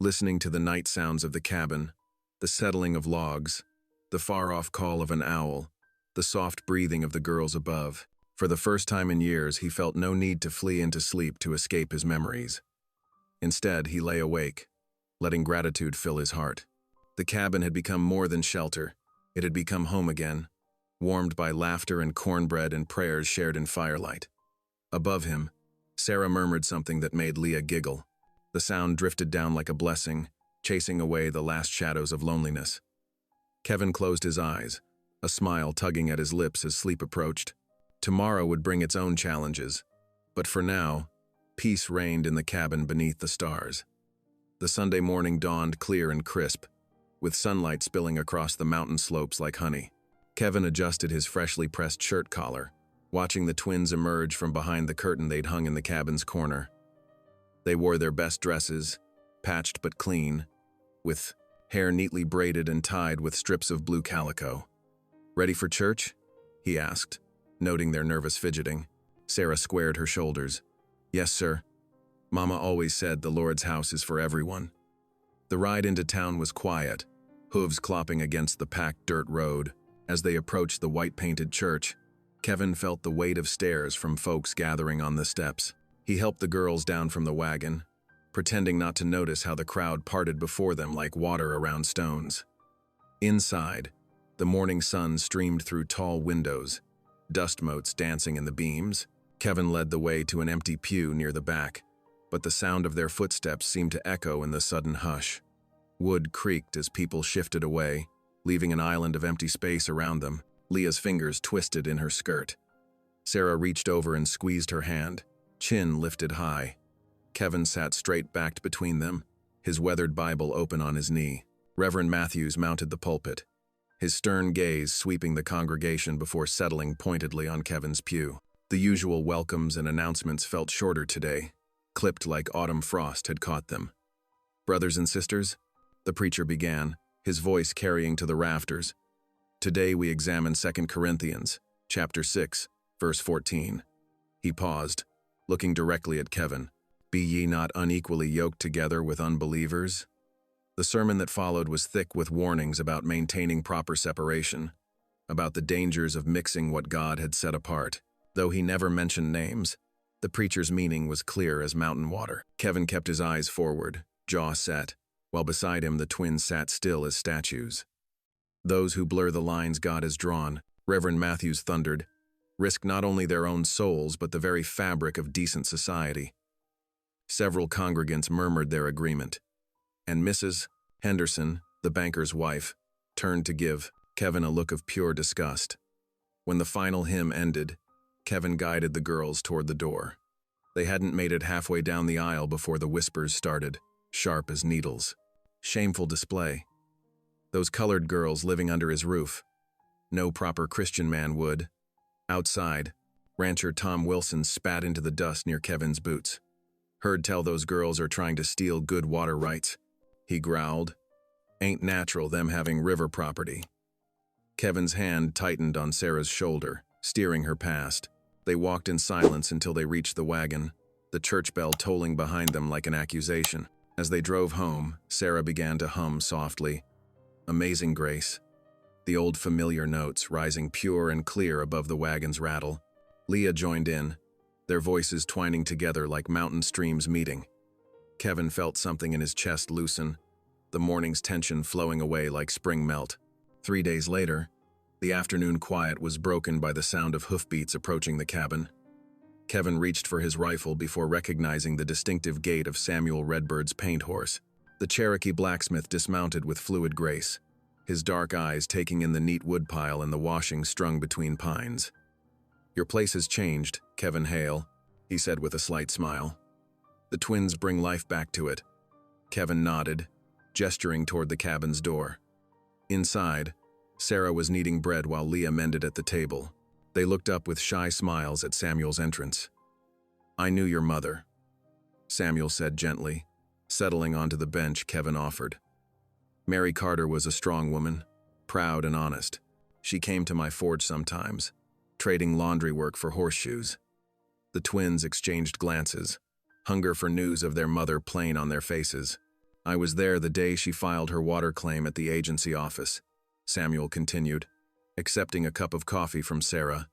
listening to the night sounds of the cabin, the settling of logs, the far-off call of an owl, the soft breathing of the girls above. For the first time in years, he felt no need to flee into sleep to escape his memories. Instead, he lay awake, letting gratitude fill his heart. The cabin had become more than shelter. It had become home again, warmed by laughter and cornbread and prayers shared in firelight. Above him, Sarah murmured something that made Leah giggle. The sound drifted down like a blessing, chasing away the last shadows of loneliness. Kevin closed his eyes, a smile tugging at his lips as sleep approached. Tomorrow would bring its own challenges, but for now, peace reigned in the cabin beneath the stars. The Sunday morning dawned clear and crisp, with sunlight spilling across the mountain slopes like honey. Kevin adjusted his freshly pressed shirt collar, watching the twins emerge from behind the curtain they'd hung in the cabin's corner. They wore their best dresses, patched but clean, with hair neatly braided and tied with strips of blue calico. "Ready for church?" he asked, noting their nervous fidgeting. Sarah squared her shoulders. "Yes, sir. Mama always said the Lord's house is for everyone." The ride into town was quiet, hooves clopping against the packed dirt road. As they approached the white-painted church, Kevin felt the weight of stares from folks gathering on the steps. He helped the girls down from the wagon, pretending not to notice how the crowd parted before them like water around stones. Inside, the morning sun streamed through tall windows, dust motes dancing in the beams. Kevin led the way to an empty pew near the back, but the sound of their footsteps seemed to echo in the sudden hush. Wood creaked as people shifted away, leaving an island of empty space around them. Leah's fingers twisted in her skirt. Sarah reached over and squeezed her hand, chin lifted high. Kevin sat straight-backed between them, his weathered Bible open on his knee. Reverend Matthews mounted the pulpit, his stern gaze sweeping the congregation before settling pointedly on Kevin's pew. The usual welcomes and announcements felt shorter today, clipped like autumn frost had caught them. "Brothers and sisters," the preacher began, his voice carrying to the rafters. "Today we examine 2 Corinthians, chapter 6, verse 14. He paused, looking directly at Kevin. "Be ye not unequally yoked together with unbelievers?" The sermon that followed was thick with warnings about maintaining proper separation, about the dangers of mixing what God had set apart. Though he never mentioned names, the preacher's meaning was clear as mountain water. Kevin kept his eyes forward, jaw set, while beside him the twins sat still as statues. "Those who blur the lines God has drawn," Reverend Matthews thundered, "risk not only their own souls but the very fabric of decent society." Several congregants murmured their agreement, and Mrs. Henderson, the banker's wife, turned to give Kevin a look of pure disgust. When the final hymn ended, Kevin guided the girls toward the door. They hadn't made it halfway down the aisle before the whispers started, sharp as needles. Shameful display. Those colored girls living under his roof. No proper Christian man would. Outside, rancher Tom Wilson spat into the dust near Kevin's boots. Heard tell those girls are trying to steal good water rights. He growled. Ain't natural them having river property. Kevin's hand tightened on Sarah's shoulder, steering her past. They walked in silence until they reached the wagon, the church bell tolling behind them like an accusation. As they drove home, Sarah began to hum softly. Amazing Grace. The old familiar notes rising pure and clear above the wagon's rattle. Leah joined in, their voices twining together like mountain streams meeting. Kevin felt something in his chest loosen, the morning's tension flowing away like spring melt. 3 days later, the afternoon quiet was broken by the sound of hoofbeats approaching the cabin. Kevin reached for his rifle before recognizing the distinctive gait of Samuel Redbird's paint horse. The Cherokee blacksmith dismounted with fluid grace, his dark eyes taking in the neat woodpile and the washing strung between pines. Your place has changed, Kevin Hale, he said with a slight smile. The twins bring life back to it. Kevin nodded, gesturing toward the cabin's door. Inside, Sarah was kneading bread while Leah mended at the table. They looked up with shy smiles at Samuel's entrance. I knew your mother, Samuel said gently, settling onto the bench Kevin offered. Mary Carter was a strong woman, proud and honest. She came to my forge sometimes, trading laundry work for horseshoes. The twins exchanged glances, hunger for news of their mother plain on their faces. I was there the day she filed her water claim at the agency office, Samuel continued, accepting a cup of coffee from Sarah.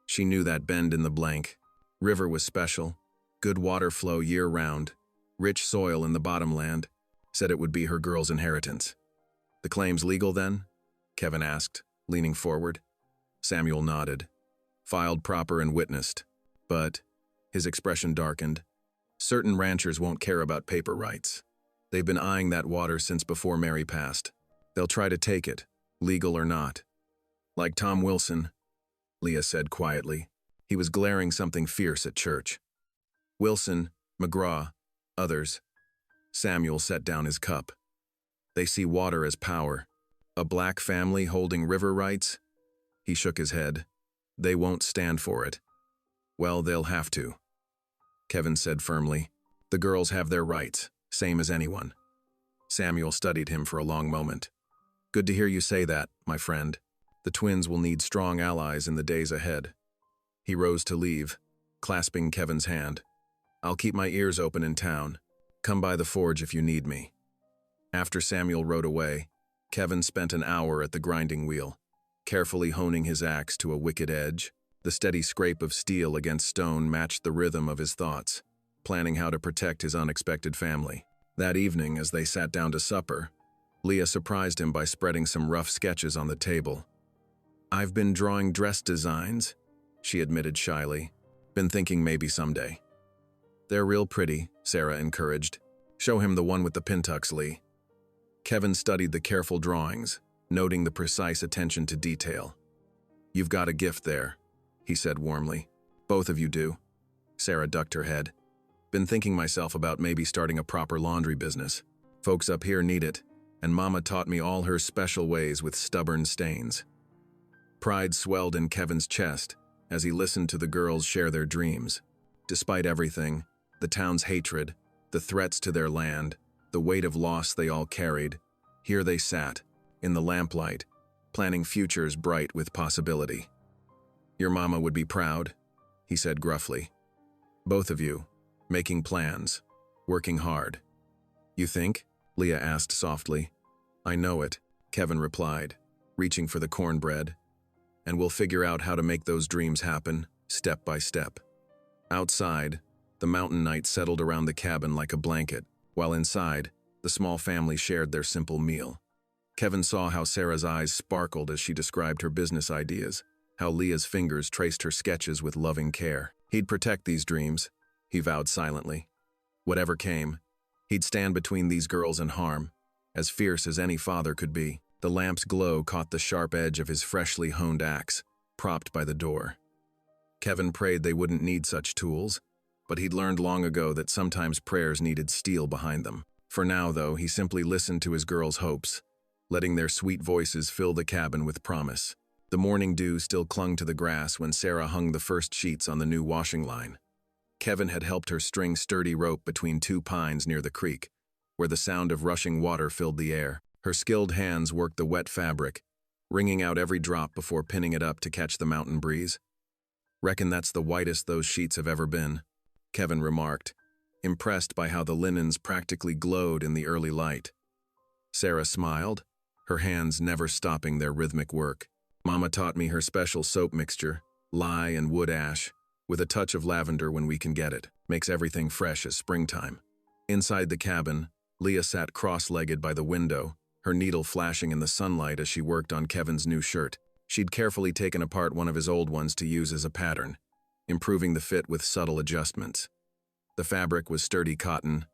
She knew that bend in the blank. River was special, good water flow year-round, rich soil in the bottomland, said it would be her girl's inheritance. The claim's legal then? Kevin asked, leaning forward. Samuel nodded. Filed proper and witnessed. But, his expression darkened, certain ranchers won't care about paper rights. They've been eyeing that water since before Mary passed. They'll try to take it, legal or not. Like Tom Wilson, Leah said quietly. He was glaring something fierce at Church. Wilson, McGraw, others. Samuel set down his cup. They see water as power. A black family holding river rights? He shook his head. They won't stand for it. Well, they'll have to. Kevin said firmly. The girls have their rights, same as anyone. Samuel studied him for a long moment. Good to hear you say that, my friend. The twins will need strong allies in the days ahead. He rose to leave, clasping Kevin's hand. I'll keep my ears open in town. Come by the forge if you need me. After Samuel rode away, Kevin spent an hour at the grinding wheel, carefully honing his axe to a wicked edge. The steady scrape of steel against stone matched the rhythm of his thoughts, planning how to protect his unexpected family. That evening, as they sat down to supper, Leah surprised him by spreading some rough sketches on the table. I've been drawing dress designs, she admitted shyly. Been thinking maybe someday. They're real pretty, Sarah encouraged. Show him the one with the pintucks, Lee. Kevin studied the careful drawings, noting the precise attention to detail. You've got a gift there, he said warmly. Both of you do. Sarah ducked her head. Been thinking myself about maybe starting a proper laundry business. Folks up here need it, and Mama taught me all her special ways with stubborn stains. Pride swelled in Kevin's chest as he listened to the girls share their dreams. Despite everything, the town's hatred, the threats to their land, the weight of loss they all carried, here they sat, in the lamplight, planning futures bright with possibility. Your mama would be proud, he said gruffly. Both of you, making plans, working hard. You think? Leah asked softly. I know it, Kevin replied, reaching for the cornbread. And we'll figure out how to make those dreams happen, step by step. Outside, the mountain night settled around the cabin like a blanket, while inside, the small family shared their simple meal. Kevin saw how Sarah's eyes sparkled as she described her business ideas, how Leah's fingers traced her sketches with loving care. He'd protect these dreams, he vowed silently. Whatever came, he'd stand between these girls and harm, as fierce as any father could be. The lamp's glow caught the sharp edge of his freshly honed axe, propped by the door. Kevin prayed they wouldn't need such tools, but he'd learned long ago that sometimes prayers needed steel behind them. For now, though, he simply listened to his girls' hopes, letting their sweet voices fill the cabin with promise. The morning dew still clung to the grass when Sarah hung the first sheets on the new washing line. Kevin had helped her string sturdy rope between two pines near the creek, where the sound of rushing water filled the air. Her skilled hands worked the wet fabric, wringing out every drop before pinning it up to catch the mountain breeze. "Reckon that's the whitest those sheets have ever been," Kevin remarked, impressed by how the linens practically glowed in the early light. Sarah smiled, her hands never stopping their rhythmic work. "Mama taught me her special soap mixture, lye and wood ash, with a touch of lavender when we can get it. Makes everything fresh as springtime." Inside the cabin, Leah sat cross-legged by the window, her needle flashing in the sunlight as she worked on Kevin's new shirt. She'd carefully taken apart one of his old ones to use as a pattern, improving the fit with subtle adjustments. The fabric was sturdy cotton,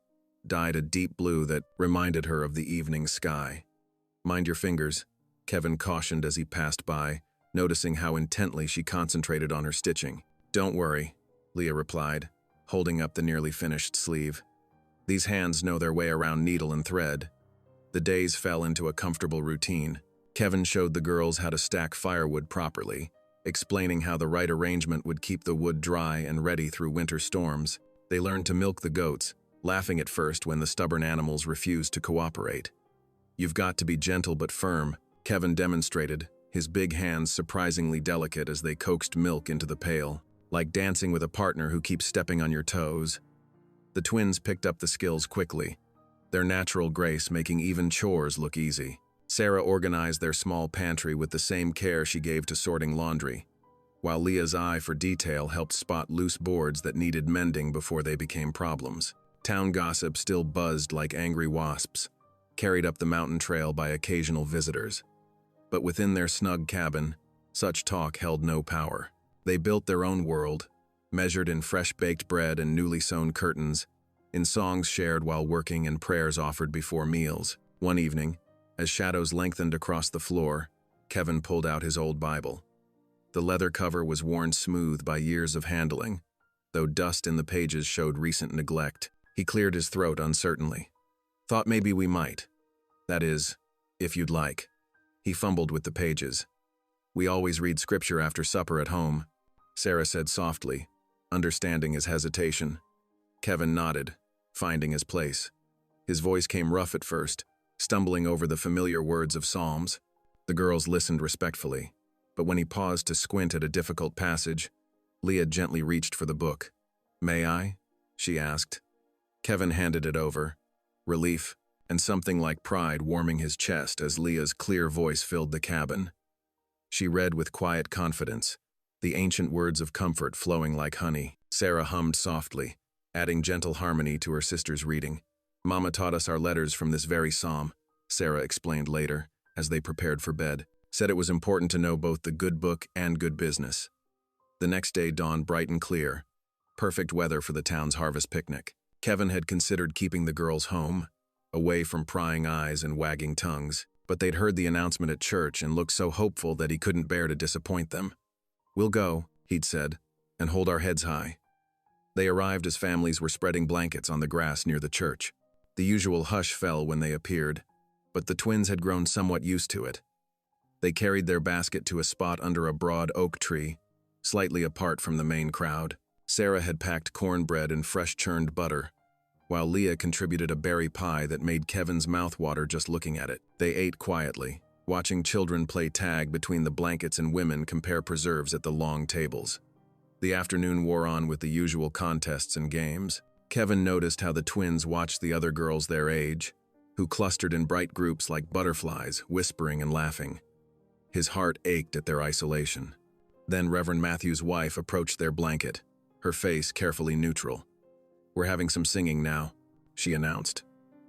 dyed a deep blue that reminded her of the evening sky. "Mind your fingers," Kevin cautioned as he passed by, noticing how intently she concentrated on her stitching. "Don't worry," Leah replied, holding up the nearly finished sleeve. "These hands know their way around needle and thread." The days fell into a comfortable routine. Kevin showed the girls how to stack firewood properly, explaining how the right arrangement would keep the wood dry and ready through winter storms. They learned to milk the goats, laughing at first when the stubborn animals refused to cooperate. "You've got to be gentle but firm," Kevin demonstrated, his big hands surprisingly delicate as they coaxed milk into the pail, like dancing with a partner who keeps stepping on your toes. The twins picked up the skills quickly, their natural grace making even chores look easy. Sarah organized their small pantry with the same care she gave to sorting laundry, while Leah's eye for detail helped spot loose boards that needed mending before they became problems. Town gossip still buzzed like angry wasps, carried up the mountain trail by occasional visitors. But within their snug cabin, such talk held no power. They built their own world, measured in fresh-baked bread and newly sewn curtains, in songs shared while working and prayers offered before meals. One evening, as shadows lengthened across the floor, Kevin pulled out his old Bible. The leather cover was worn smooth by years of handling, though dust in the pages showed recent neglect. He cleared his throat uncertainly. "Thought maybe we might. That is, if you'd like." He fumbled with the pages. "We always read scripture after supper at home," Sarah said softly, understanding his hesitation. Kevin nodded, finding his place. His voice came rough at first, stumbling over the familiar words of Psalms. The girls listened respectfully, but when he paused to squint at a difficult passage, Leah gently reached for the book. "May I?" she asked. Kevin handed it over, relief and something like pride warming his chest as Leah's clear voice filled the cabin. She read with quiet confidence, the ancient words of comfort flowing like honey. Sarah hummed softly, adding gentle harmony to her sister's reading. "Mama taught us our letters from this very psalm," Sarah explained later, as they prepared for bed. "Said it was important to know both the good book and good business." The next day dawned bright and clear, perfect weather for the town's harvest picnic. Kevin had considered keeping the girls home, away from prying eyes and wagging tongues, but they'd heard the announcement at church and looked so hopeful that he couldn't bear to disappoint them. "We'll go," he'd said, "and hold our heads high." They arrived as families were spreading blankets on the grass near the church. The usual hush fell when they appeared, but the twins had grown somewhat used to it. They carried their basket to a spot under a broad oak tree, slightly apart from the main crowd. Sarah had packed cornbread and fresh churned butter, while Leah contributed a berry pie that made Kevin's mouth water just looking at it. They ate quietly, watching children play tag between the blankets and women compare preserves at the long tables. The afternoon wore on with the usual contests and games. Kevin noticed how the twins watched the other girls their age, who clustered in bright groups like butterflies, whispering and laughing. His heart ached at their isolation. Then Reverend Matthew's wife approached their blanket, her face carefully neutral. "We're having some singing now," she announced.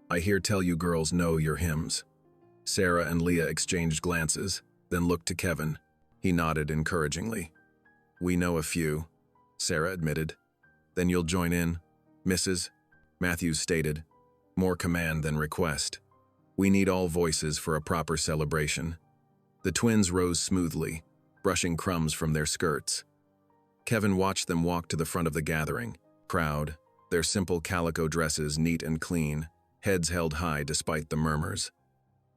"I hear tell you girls know your hymns." Sarah and Leah exchanged glances, then looked to Kevin. He nodded encouragingly. "We know a few," Sarah admitted. "Then you'll join in, Mrs.?" Matthews stated, more command than request. "We need all voices for a proper celebration." The twins rose smoothly, brushing crumbs from their skirts. Kevin watched them walk to the front of the gathering, proud, their simple calico dresses neat and clean, heads held high despite the murmurs.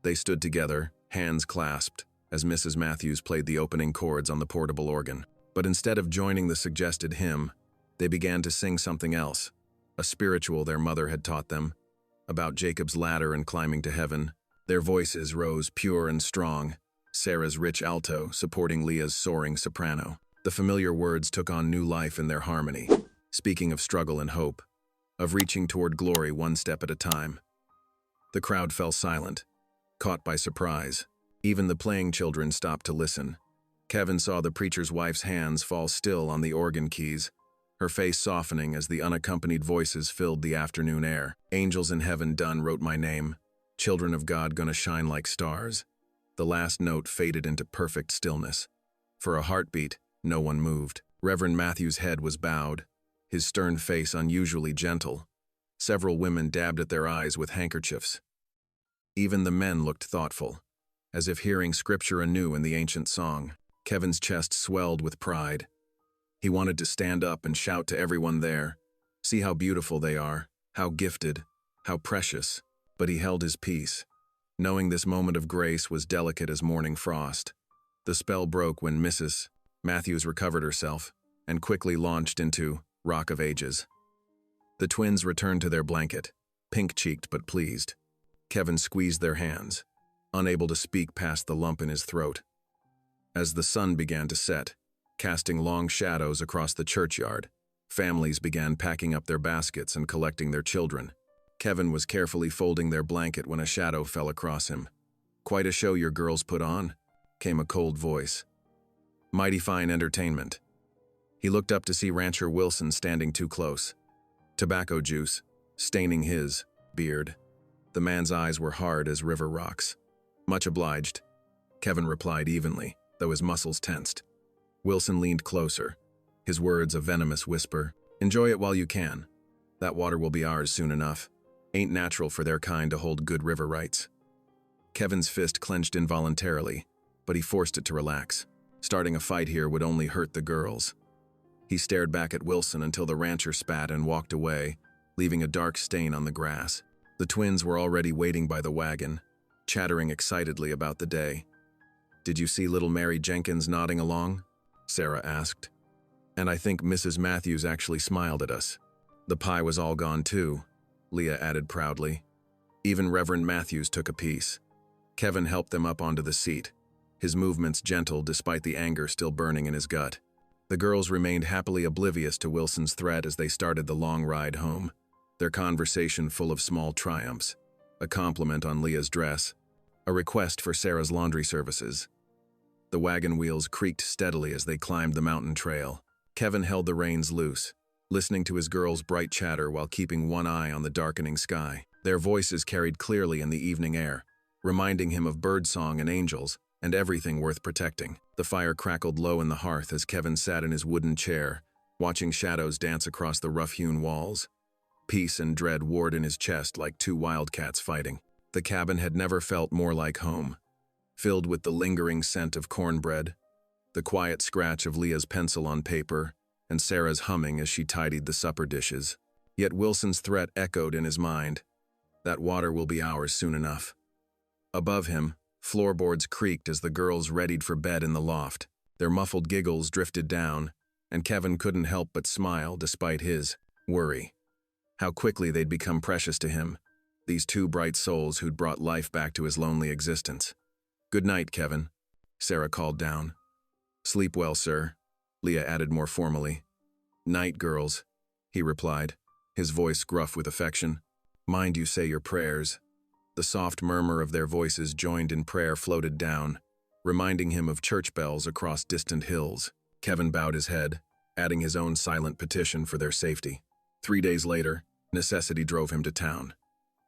They stood together, hands clasped, as Mrs. Matthews played the opening chords on the portable organ. But instead of joining the suggested hymn, they began to sing something else, a spiritual their mother had taught them, about Jacob's ladder and climbing to heaven. Their voices rose pure and strong, Sarah's rich alto supporting Leah's soaring soprano. The familiar words took on new life in their harmony, speaking of struggle and hope, of reaching toward glory one step at a time. The crowd fell silent, caught by surprise. Even the playing children stopped to listen. Kevin saw the preacher's wife's hands fall still on the organ keys, her face softening as the unaccompanied voices filled the afternoon air. Angels in heaven done wrote my name, children of God gonna shine like stars. The last note faded into perfect stillness. For a heartbeat, no one moved. Reverend Matthews' head was bowed, his stern face unusually gentle. Several women dabbed at their eyes with handkerchiefs. Even the men looked thoughtful, as if hearing scripture anew in the ancient song. Kevin's chest swelled with pride. He wanted to stand up and shout to everyone there, see how beautiful they are, how gifted, how precious. But he held his peace, knowing this moment of grace was delicate as morning frost. The spell broke when Mrs. Matthews recovered herself and quickly launched into Rock of Ages. The twins returned to their blanket, pink-cheeked but pleased. Kevin squeezed their hands, unable to speak past the lump in his throat. As the sun began to set, casting long shadows across the churchyard, families began packing up their baskets and collecting their children. Kevin was carefully folding their blanket when a shadow fell across him. "Quite a show your girls put on," came a cold voice. "Mighty fine entertainment." He looked up to see Rancher Wilson standing too close, tobacco juice staining his beard. The man's eyes were hard as river rocks. "Much obliged," Kevin replied evenly, though his muscles tensed. Wilson leaned closer, his words a venomous whisper. "Enjoy it while you can. That water will be ours soon enough. Ain't natural for their kind to hold good river rights." Kevin's fist clenched involuntarily, but he forced it to relax. Starting a fight here would only hurt the girls. He stared back at Wilson until the rancher spat and walked away, leaving a dark stain on the grass. The twins were already waiting by the wagon, chattering excitedly about the day. "Did you see little Mary Jenkins nodding along?" Sarah asked. "And I think Mrs. Matthews actually smiled at us." "The pie was all gone too," Leah added proudly. Even Reverend Matthews took a piece. Kevin helped them up onto the seat, his movements gentle despite the anger still burning in his gut. The girls remained happily oblivious to Wilson's threat as they started the long ride home, their conversation full of small triumphs, a compliment on Leah's dress, a request for Sarah's laundry services. The wagon wheels creaked steadily as they climbed the mountain trail. Kevin held the reins loose, listening to his girls' bright chatter while keeping one eye on the darkening sky. Their voices carried clearly in the evening air, reminding him of birdsong and angels, and everything worth protecting. The fire crackled low in the hearth as Kevin sat in his wooden chair, watching shadows dance across the rough-hewn walls. Peace and dread warred in his chest like two wildcats fighting. The cabin had never felt more like home, filled with the lingering scent of cornbread, the quiet scratch of Leah's pencil on paper, and Sarah's humming as she tidied the supper dishes. Yet Wilson's threat echoed in his mind. That water will be ours soon enough. Above him, floorboards creaked as the girls readied for bed in the loft. Their muffled giggles drifted down, and Kevin couldn't help but smile despite his worry. How quickly they'd become precious to him, these two bright souls who'd brought life back to his lonely existence. "Good night, Kevin," Sarah called down. "Sleep well, sir," Leah added more formally. "Night, girls," he replied, his voice gruff with affection. "Mind you say your prayers." The soft murmur of their voices joined in prayer floated down, reminding him of church bells across distant hills. Kevin bowed his head, adding his own silent petition for their safety. 3 days later, necessity drove him to town.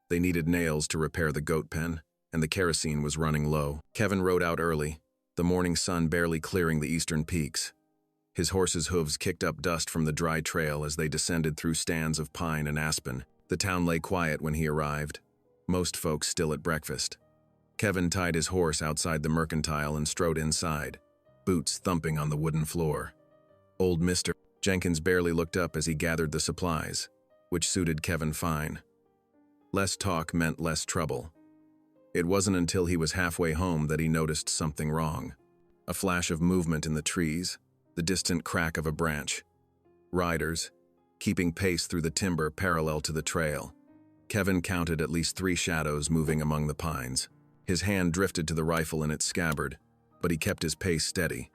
They needed nails to repair the goat pen, and the kerosene was running low. Kevin rode out early, the morning sun barely clearing the eastern peaks. His horse's hooves kicked up dust from the dry trail as they descended through stands of pine and aspen. The town lay quiet when he arrived, most folks still at breakfast. Kevin tied his horse outside the mercantile and strode inside, boots thumping on the wooden floor. Old Mr. Jenkins barely looked up as he gathered the supplies, which suited Kevin fine. Less talk meant less trouble. It wasn't until he was halfway home that he noticed something wrong. A flash of movement in the trees, the distant crack of a branch. Riders, keeping pace through the timber parallel to the trail. Kevin counted at least 3 shadows moving among the pines. His hand drifted to the rifle in its scabbard, but he kept his pace steady.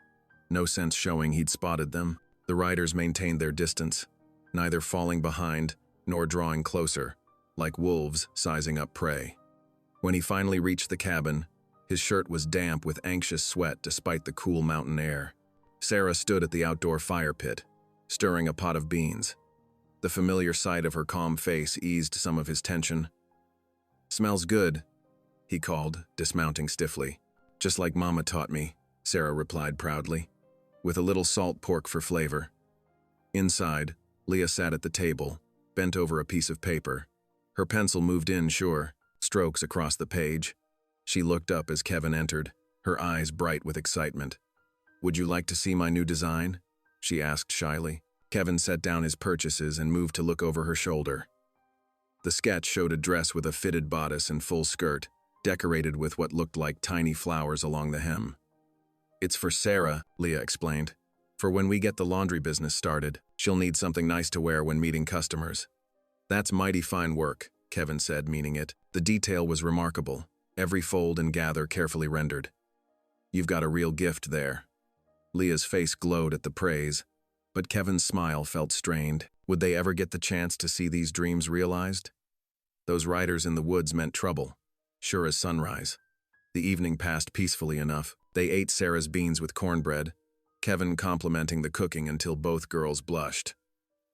No sense showing he'd spotted them. The riders maintained their distance, neither falling behind nor drawing closer, like wolves sizing up prey. When he finally reached the cabin, his shirt was damp with anxious sweat despite the cool mountain air. Sarah stood at the outdoor fire pit, stirring a pot of beans. The familiar sight of her calm face eased some of his tension. "Smells good," he called, dismounting stiffly. "Just like Mama taught me," Sarah replied proudly, "with a little salt pork for flavor." Inside, Leah sat at the table, bent over a piece of paper. Her pencil moved in, sure, strokes across the page. She looked up as Kevin entered, her eyes bright with excitement. "Would you like to see my new design?" she asked shyly. Kevin set down his purchases and moved to look over her shoulder. The sketch showed a dress with a fitted bodice and full skirt, decorated with what looked like tiny flowers along the hem. "It's for Sarah," Leah explained. "For when we get the laundry business started, she'll need something nice to wear when meeting customers." "That's mighty fine work," Kevin said, meaning it. The detail was remarkable, every fold and gather carefully rendered. "You've got a real gift there." Leah's face glowed at the praise, but Kevin's smile felt strained. Would they ever get the chance to see these dreams realized? Those riders in the woods meant trouble, sure as sunrise. The evening passed peacefully enough. They ate Sarah's beans with cornbread, Kevin complimenting the cooking until both girls blushed.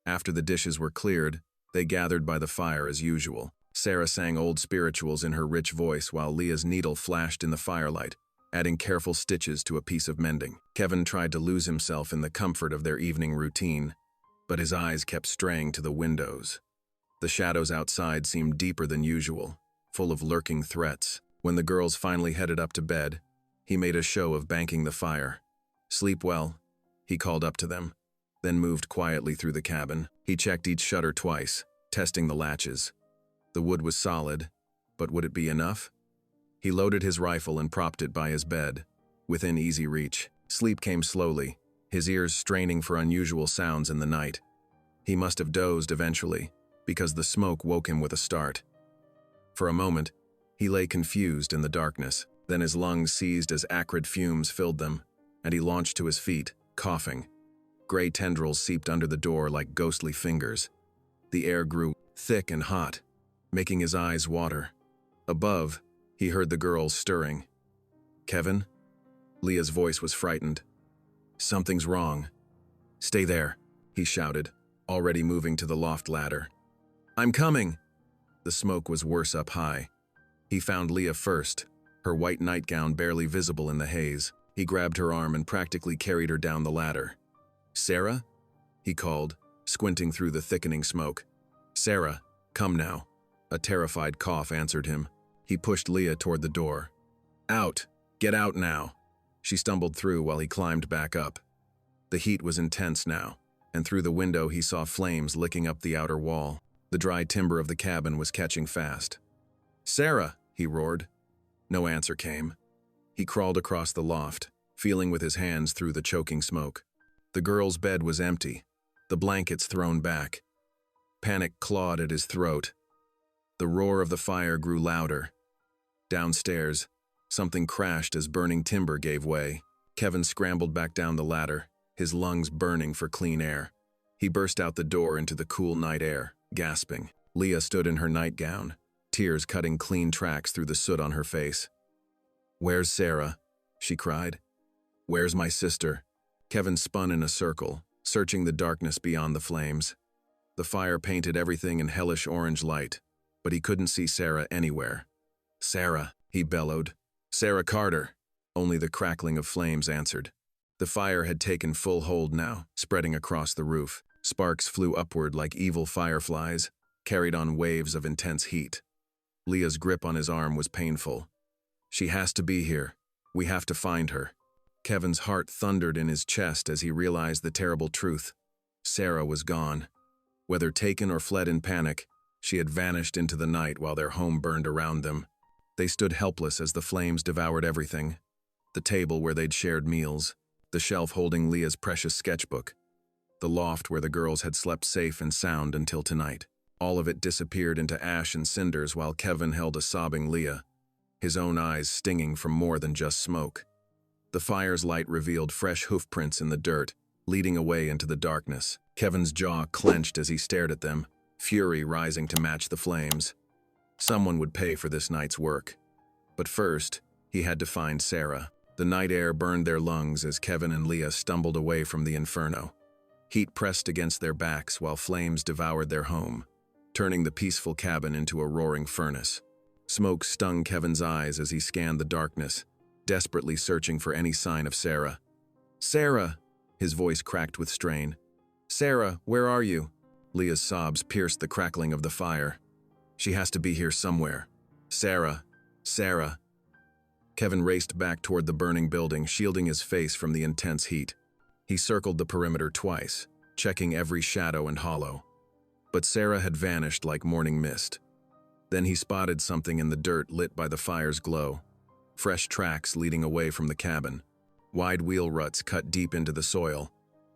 After the dishes were cleared, they gathered by the fire as usual. Sarah sang old spirituals in her rich voice while Leah's needle flashed in the firelight, adding careful stitches to a piece of mending. Kevin tried to lose himself in the comfort of their evening routine, but his eyes kept straying to the windows. The shadows outside seemed deeper than usual, full of lurking threats. When the girls finally headed up to bed, he made a show of banking the fire. "Sleep well," he called up to them, then moved quietly through the cabin. He checked each shutter twice, testing the latches. The wood was solid, but would it be enough? He loaded his rifle and propped it by his bed, within easy reach. Sleep came slowly, his ears straining for unusual sounds in the night. He must have dozed eventually, because the smoke woke him with a start. For a moment, he lay confused in the darkness. Then his lungs seized as acrid fumes filled them, and he launched to his feet, coughing. Gray tendrils seeped under the door like ghostly fingers. The air grew thick and hot, making his eyes water. Above, he heard the girls stirring. "Kevin?" Leah's voice was frightened. "Something's wrong." "Stay there," he shouted, already moving to the loft ladder. "I'm coming!" The smoke was worse up high. He found Leah first, her white nightgown barely visible in the haze. He grabbed her arm and practically carried her down the ladder. "Sarah?" he called, squinting through the thickening smoke. "Sarah, come now." A terrified cough answered him. He pushed Leah toward the door. "Out! Get out now!" She stumbled through while he climbed back up. The heat was intense now, and through the window he saw flames licking up the outer wall. The dry timber of the cabin was catching fast. "Sarah!" he roared. No answer came. He crawled across the loft, feeling with his hands through the choking smoke. The girl's bed was empty, the blankets thrown back. Panic clawed at his throat. The roar of the fire grew louder. Downstairs, something crashed as burning timber gave way. Kevin scrambled back down the ladder, his lungs burning for clean air. He burst out the door into the cool night air, gasping. Leah stood in her nightgown, tears cutting clean tracks through the soot on her face. "Where's Sarah?" she cried. "Where's my sister?" Kevin spun in a circle, searching the darkness beyond the flames. The fire painted everything in hellish orange light, but he couldn't see Sarah anywhere. "Sarah," he bellowed. "Sarah Carter." Only the crackling of flames answered. The fire had taken full hold now, spreading across the roof. Sparks flew upward like evil fireflies, carried on waves of intense heat. Leah's grip on his arm was painful. "She has to be here. We have to find her." Kevin's heart thundered in his chest as he realized the terrible truth. Sarah was gone. Whether taken or fled in panic, she had vanished into the night while their home burned around them. They stood helpless as the flames devoured everything. The table where they'd shared meals, the shelf holding Leah's precious sketchbook, the loft where the girls had slept safe and sound until tonight. All of it disappeared into ash and cinders while Kevin held a sobbing Leah, his own eyes stinging from more than just smoke. The fire's light revealed fresh hoof prints in the dirt, leading away into the darkness. Kevin's jaw clenched as he stared at them, fury rising to match the flames. Someone would pay for this night's work. But first, he had to find Sarah. The night air burned their lungs as Kevin and Leah stumbled away from the inferno. Heat pressed against their backs while flames devoured their home, turning the peaceful cabin into a roaring furnace. Smoke stung Kevin's eyes as he scanned the darkness, desperately searching for any sign of Sarah. "Sarah!" His voice cracked with strain. "Sarah, where are you?" Leah's sobs pierced the crackling of the fire. "She has to be here somewhere. Sarah! Sarah!" Kevin raced back toward the burning building, shielding his face from the intense heat. He circled the perimeter twice, checking every shadow and hollow. But Sarah had vanished like morning mist. Then he spotted something in the dirt lit by the fire's glow. Fresh tracks leading away from the cabin. Wide wheel ruts cut deep into the soil,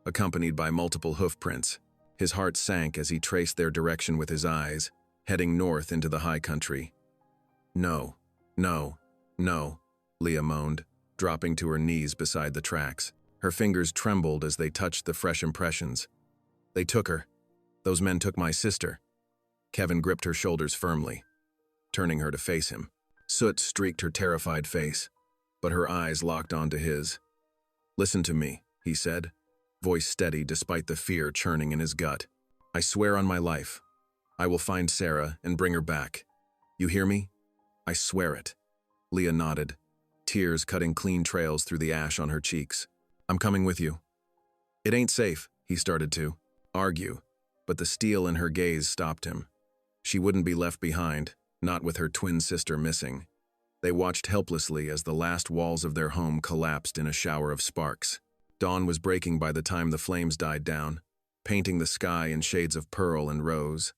accompanied by multiple hoof prints. His heart sank as he traced their direction with his eyes, heading north into the high country. "No, no, no," Leah moaned, dropping to her knees beside the tracks. Her fingers trembled as they touched the fresh impressions. "They took her. Those men took my sister." Kevin gripped her shoulders firmly, turning her to face him. Soot streaked her terrified face, but her eyes locked onto his. "Listen to me," he said, voice steady despite the fear churning in his gut. "I swear on my life, I will find Sarah and bring her back. You hear me? I swear it." Leah nodded, tears cutting clean trails through the ash on her cheeks. "I'm coming with you." "It ain't safe," he started to argue, but the steel in her gaze stopped him. She wouldn't be left behind, not with her twin sister missing. They watched helplessly as the last walls of their home collapsed in a shower of sparks. Dawn was breaking by the time the flames died down, painting the sky in shades of pearl and rose.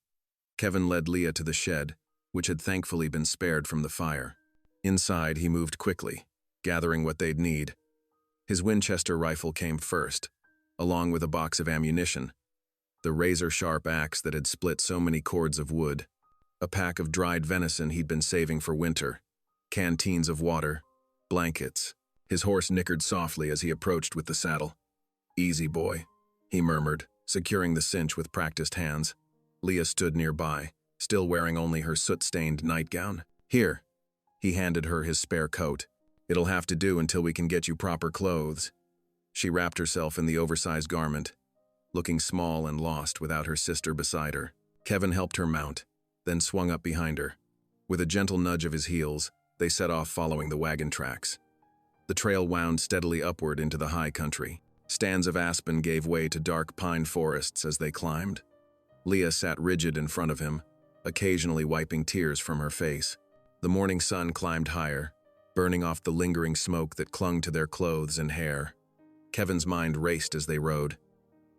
Kevin led Leah to the shed, which had thankfully been spared from the fire. Inside, he moved quickly, gathering what they'd need. His Winchester rifle came first, along with a box of ammunition, the razor-sharp axe that had split so many cords of wood, a pack of dried venison he'd been saving for winter, canteens of water, blankets. His horse nickered softly as he approached with the saddle. "Easy, boy," he murmured, securing the cinch with practiced hands. Leah stood nearby, still wearing only her soot-stained nightgown. "Here." He handed her his spare coat. "It'll have to do until we can get you proper clothes." She wrapped herself in the oversized garment, looking small and lost without her sister beside her. Kevin helped her mount, then swung up behind her. With a gentle nudge of his heels, they set off following the wagon tracks. The trail wound steadily upward into the high country. Stands of aspen gave way to dark pine forests as they climbed. Leah sat rigid in front of him, occasionally wiping tears from her face. The morning sun climbed higher, burning off the lingering smoke that clung to their clothes and hair. Kevin's mind raced as they rode.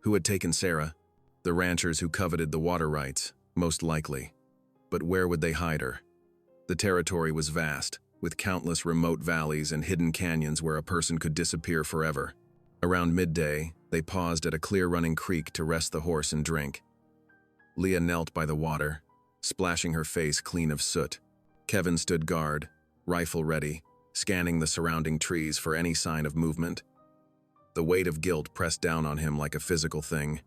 Who had taken Sarah? The ranchers who coveted the water rights, most likely. But where would they hide her? The territory was vast, with countless remote valleys and hidden canyons where a person could disappear forever. Around midday, they paused at a clear-running creek to rest the horse and drink. Leah knelt by the water, splashing her face clean of soot. Kevin stood guard, rifle ready, scanning the surrounding trees for any sign of movement. The weight of guilt pressed down on him like a physical thing.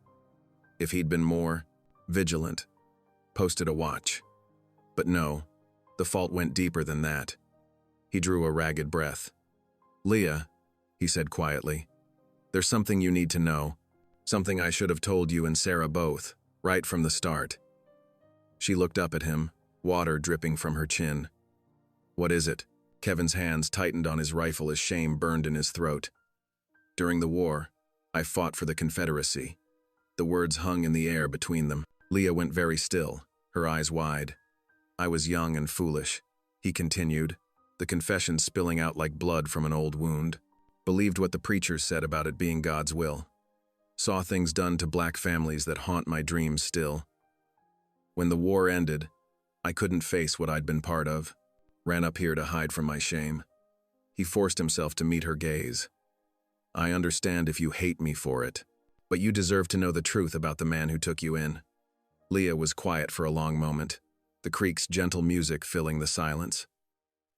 If he'd been more vigilant, posted a watch. But no, the fault went deeper than that. He drew a ragged breath. "Leah," he said quietly, "there's something you need to know. Something I should have told you and Sarah both, right from the start." She looked up at him, water dripping from her chin. "What is it?" Kevin's hands tightened on his rifle as shame burned in his throat. "During the war, I fought for the Confederacy." The words hung in the air between them. Leah went very still, her eyes wide. "I was young and foolish," he continued, the confession spilling out like blood from an old wound. "Believed what the preachers said about it being God's will. Saw things done to black families that haunt my dreams still. When the war ended, I couldn't face what I'd been part of. Ran up here to hide from my shame. He forced himself to meet her gaze. I understand if you hate me for it, but you deserve to know the truth about the man who took you in. Leah was quiet for a long moment, the creek's gentle music filling the silence.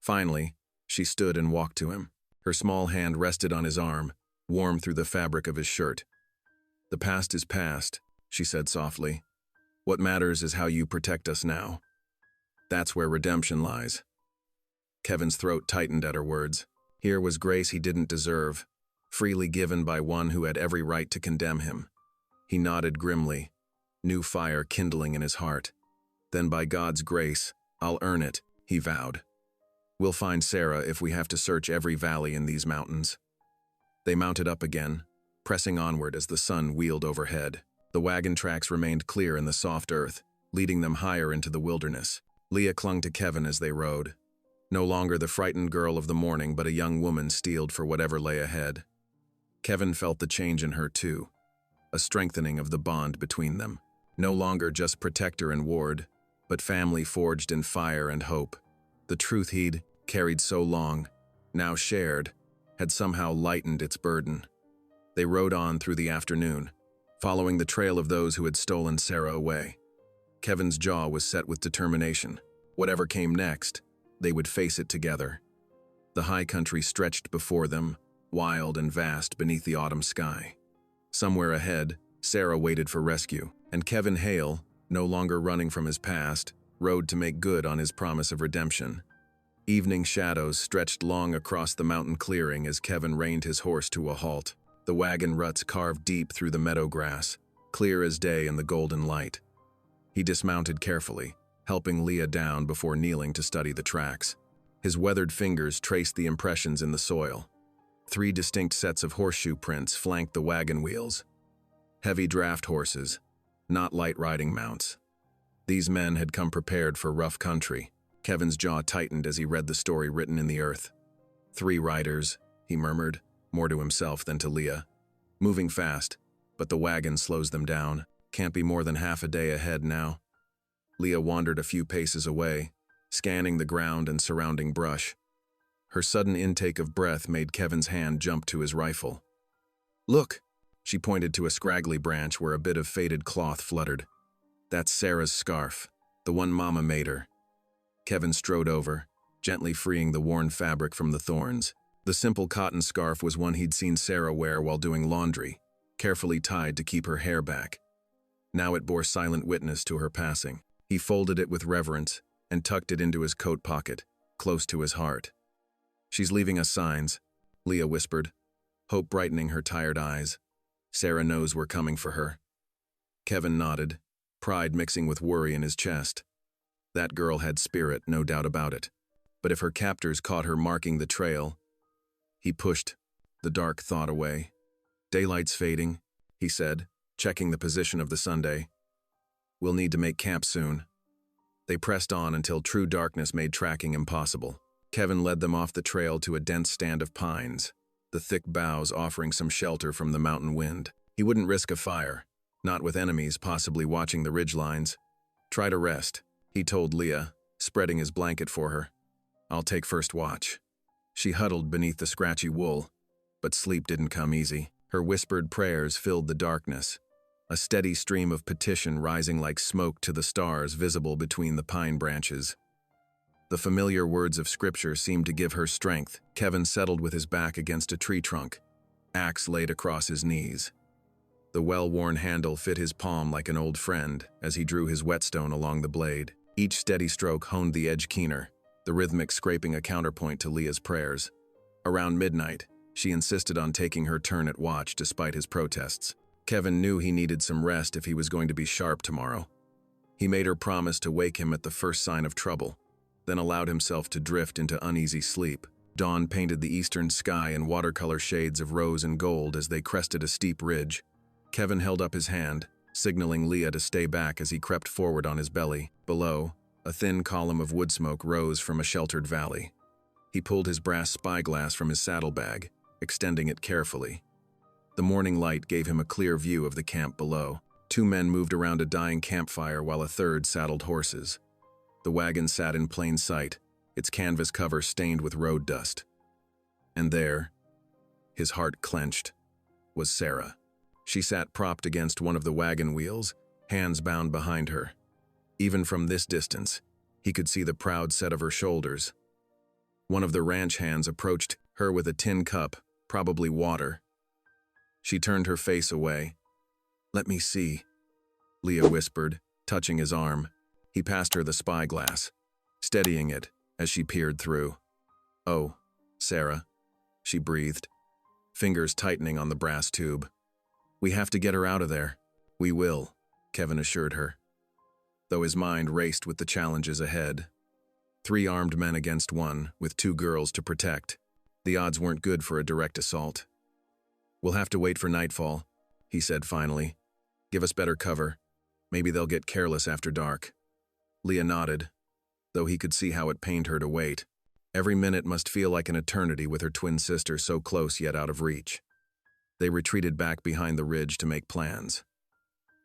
Finally, she stood and walked to him. Her small hand rested on his arm, warm through the fabric of his shirt. The past is past, she said softly. What matters is how you protect us now. That's where redemption lies. Kevin's throat tightened at her words. Here was grace he didn't deserve, freely given by one who had every right to condemn him. He nodded grimly, new fire kindling in his heart. Then by God's grace, I'll earn it, he vowed. We'll find Sarah if we have to search every valley in these mountains. They mounted up again, pressing onward as the sun wheeled overhead. The wagon tracks remained clear in the soft earth, leading them higher into the wilderness. Leah clung to Kevin as they rode. No longer the frightened girl of the morning, but a young woman steeled for whatever lay ahead. Kevin felt the change in her too, a strengthening of the bond between them. No longer just protector and ward, but family forged in fire and hope. The truth he'd carried so long, now shared, had somehow lightened its burden. They rode on through the afternoon, following the trail of those who had stolen Sarah away. Kevin's jaw was set with determination. Whatever came next, they would face it together. The high country stretched before them, wild and vast beneath the autumn sky. Somewhere ahead, Sarah waited for rescue, and Kevin Hale, no longer running from his past, rode to make good on his promise of redemption. Evening shadows stretched long across the mountain clearing as Kevin reined his horse to a halt. The wagon ruts carved deep through the meadow grass, clear as day in the golden light. He dismounted carefully, helping Leah down before kneeling to study the tracks. His weathered fingers traced the impressions in the soil. 3 distinct sets of horseshoe prints flanked the wagon wheels. Heavy draft horses, not light riding mounts. These men had come prepared for rough country. Kevin's jaw tightened as he read the story written in the earth. 3 riders, he murmured, more to himself than to Leah. Moving fast, but the wagon slows them down. Can't be more than half a day ahead now. Leah wandered a few paces away, scanning the ground and surrounding brush. Her sudden intake of breath made Kevin's hand jump to his rifle. Look! She pointed to a scraggly branch where a bit of faded cloth fluttered. That's Sarah's scarf, the one Mama made her. Kevin strode over, gently freeing the worn fabric from the thorns. The simple cotton scarf was one he'd seen Sarah wear while doing laundry, carefully tied to keep her hair back. Now it bore silent witness to her passing. He folded it with reverence and tucked it into his coat pocket, close to his heart. She's leaving us signs, Leah whispered, hope brightening her tired eyes. Sarah knows we're coming for her. Kevin nodded, pride mixing with worry in his chest. That girl had spirit, no doubt about it. But if her captors caught her marking the trail... He pushed the dark thought away. Daylight's fading, he said, checking the position of the Sunday. We'll need to make camp soon. They pressed on until true darkness made tracking impossible. Kevin led them off the trail to a dense stand of pines, the thick boughs offering some shelter from the mountain wind. He wouldn't risk a fire, not with enemies possibly watching the ridgelines. Try to rest, he told Leah, spreading his blanket for her. I'll take first watch. She huddled beneath the scratchy wool, but sleep didn't come easy. Her whispered prayers filled the darkness, a steady stream of petition rising like smoke to the stars visible between the pine branches. The familiar words of scripture seemed to give her strength. Kevin settled with his back against a tree trunk, axe laid across his knees. The well-worn handle fit his palm like an old friend as he drew his whetstone along the blade. Each steady stroke honed the edge keener, the rhythmic scraping a counterpoint to Leah's prayers. Around midnight, she insisted on taking her turn at watch despite his protests. Kevin knew he needed some rest if he was going to be sharp tomorrow. He made her promise to wake him at the first sign of trouble, then allowed himself to drift into uneasy sleep. Dawn painted the eastern sky in watercolor shades of rose and gold as they crested a steep ridge. Kevin held up his hand, signaling Leah to stay back as he crept forward on his belly. Below, a thin column of wood smoke rose from a sheltered valley. He pulled his brass spyglass from his saddlebag, extending it carefully. The morning light gave him a clear view of the camp below. 2 men moved around a dying campfire while a third saddled horses. The wagon sat in plain sight, its canvas cover stained with road dust. And there, his heart clenched, was Sarah. She sat propped against one of the wagon wheels, hands bound behind her. Even from this distance, he could see the proud set of her shoulders. One of the ranch hands approached her with a tin cup, probably water. She turned her face away. "Let me see," Leah whispered, touching his arm. He passed her the spyglass, steadying it as she peered through. "Oh, Sarah," she breathed, fingers tightening on the brass tube. "We have to get her out of there." "We will," Kevin assured her, though his mind raced with the challenges ahead. 3 armed men against 1, with 2 girls to protect. The odds weren't good for a direct assault. "We'll have to wait for nightfall," he said finally. "Give us better cover. Maybe they'll get careless after dark." Leah nodded, though he could see how it pained her to wait. Every minute must feel like an eternity with her twin sister so close yet out of reach. They retreated back behind the ridge to make plans.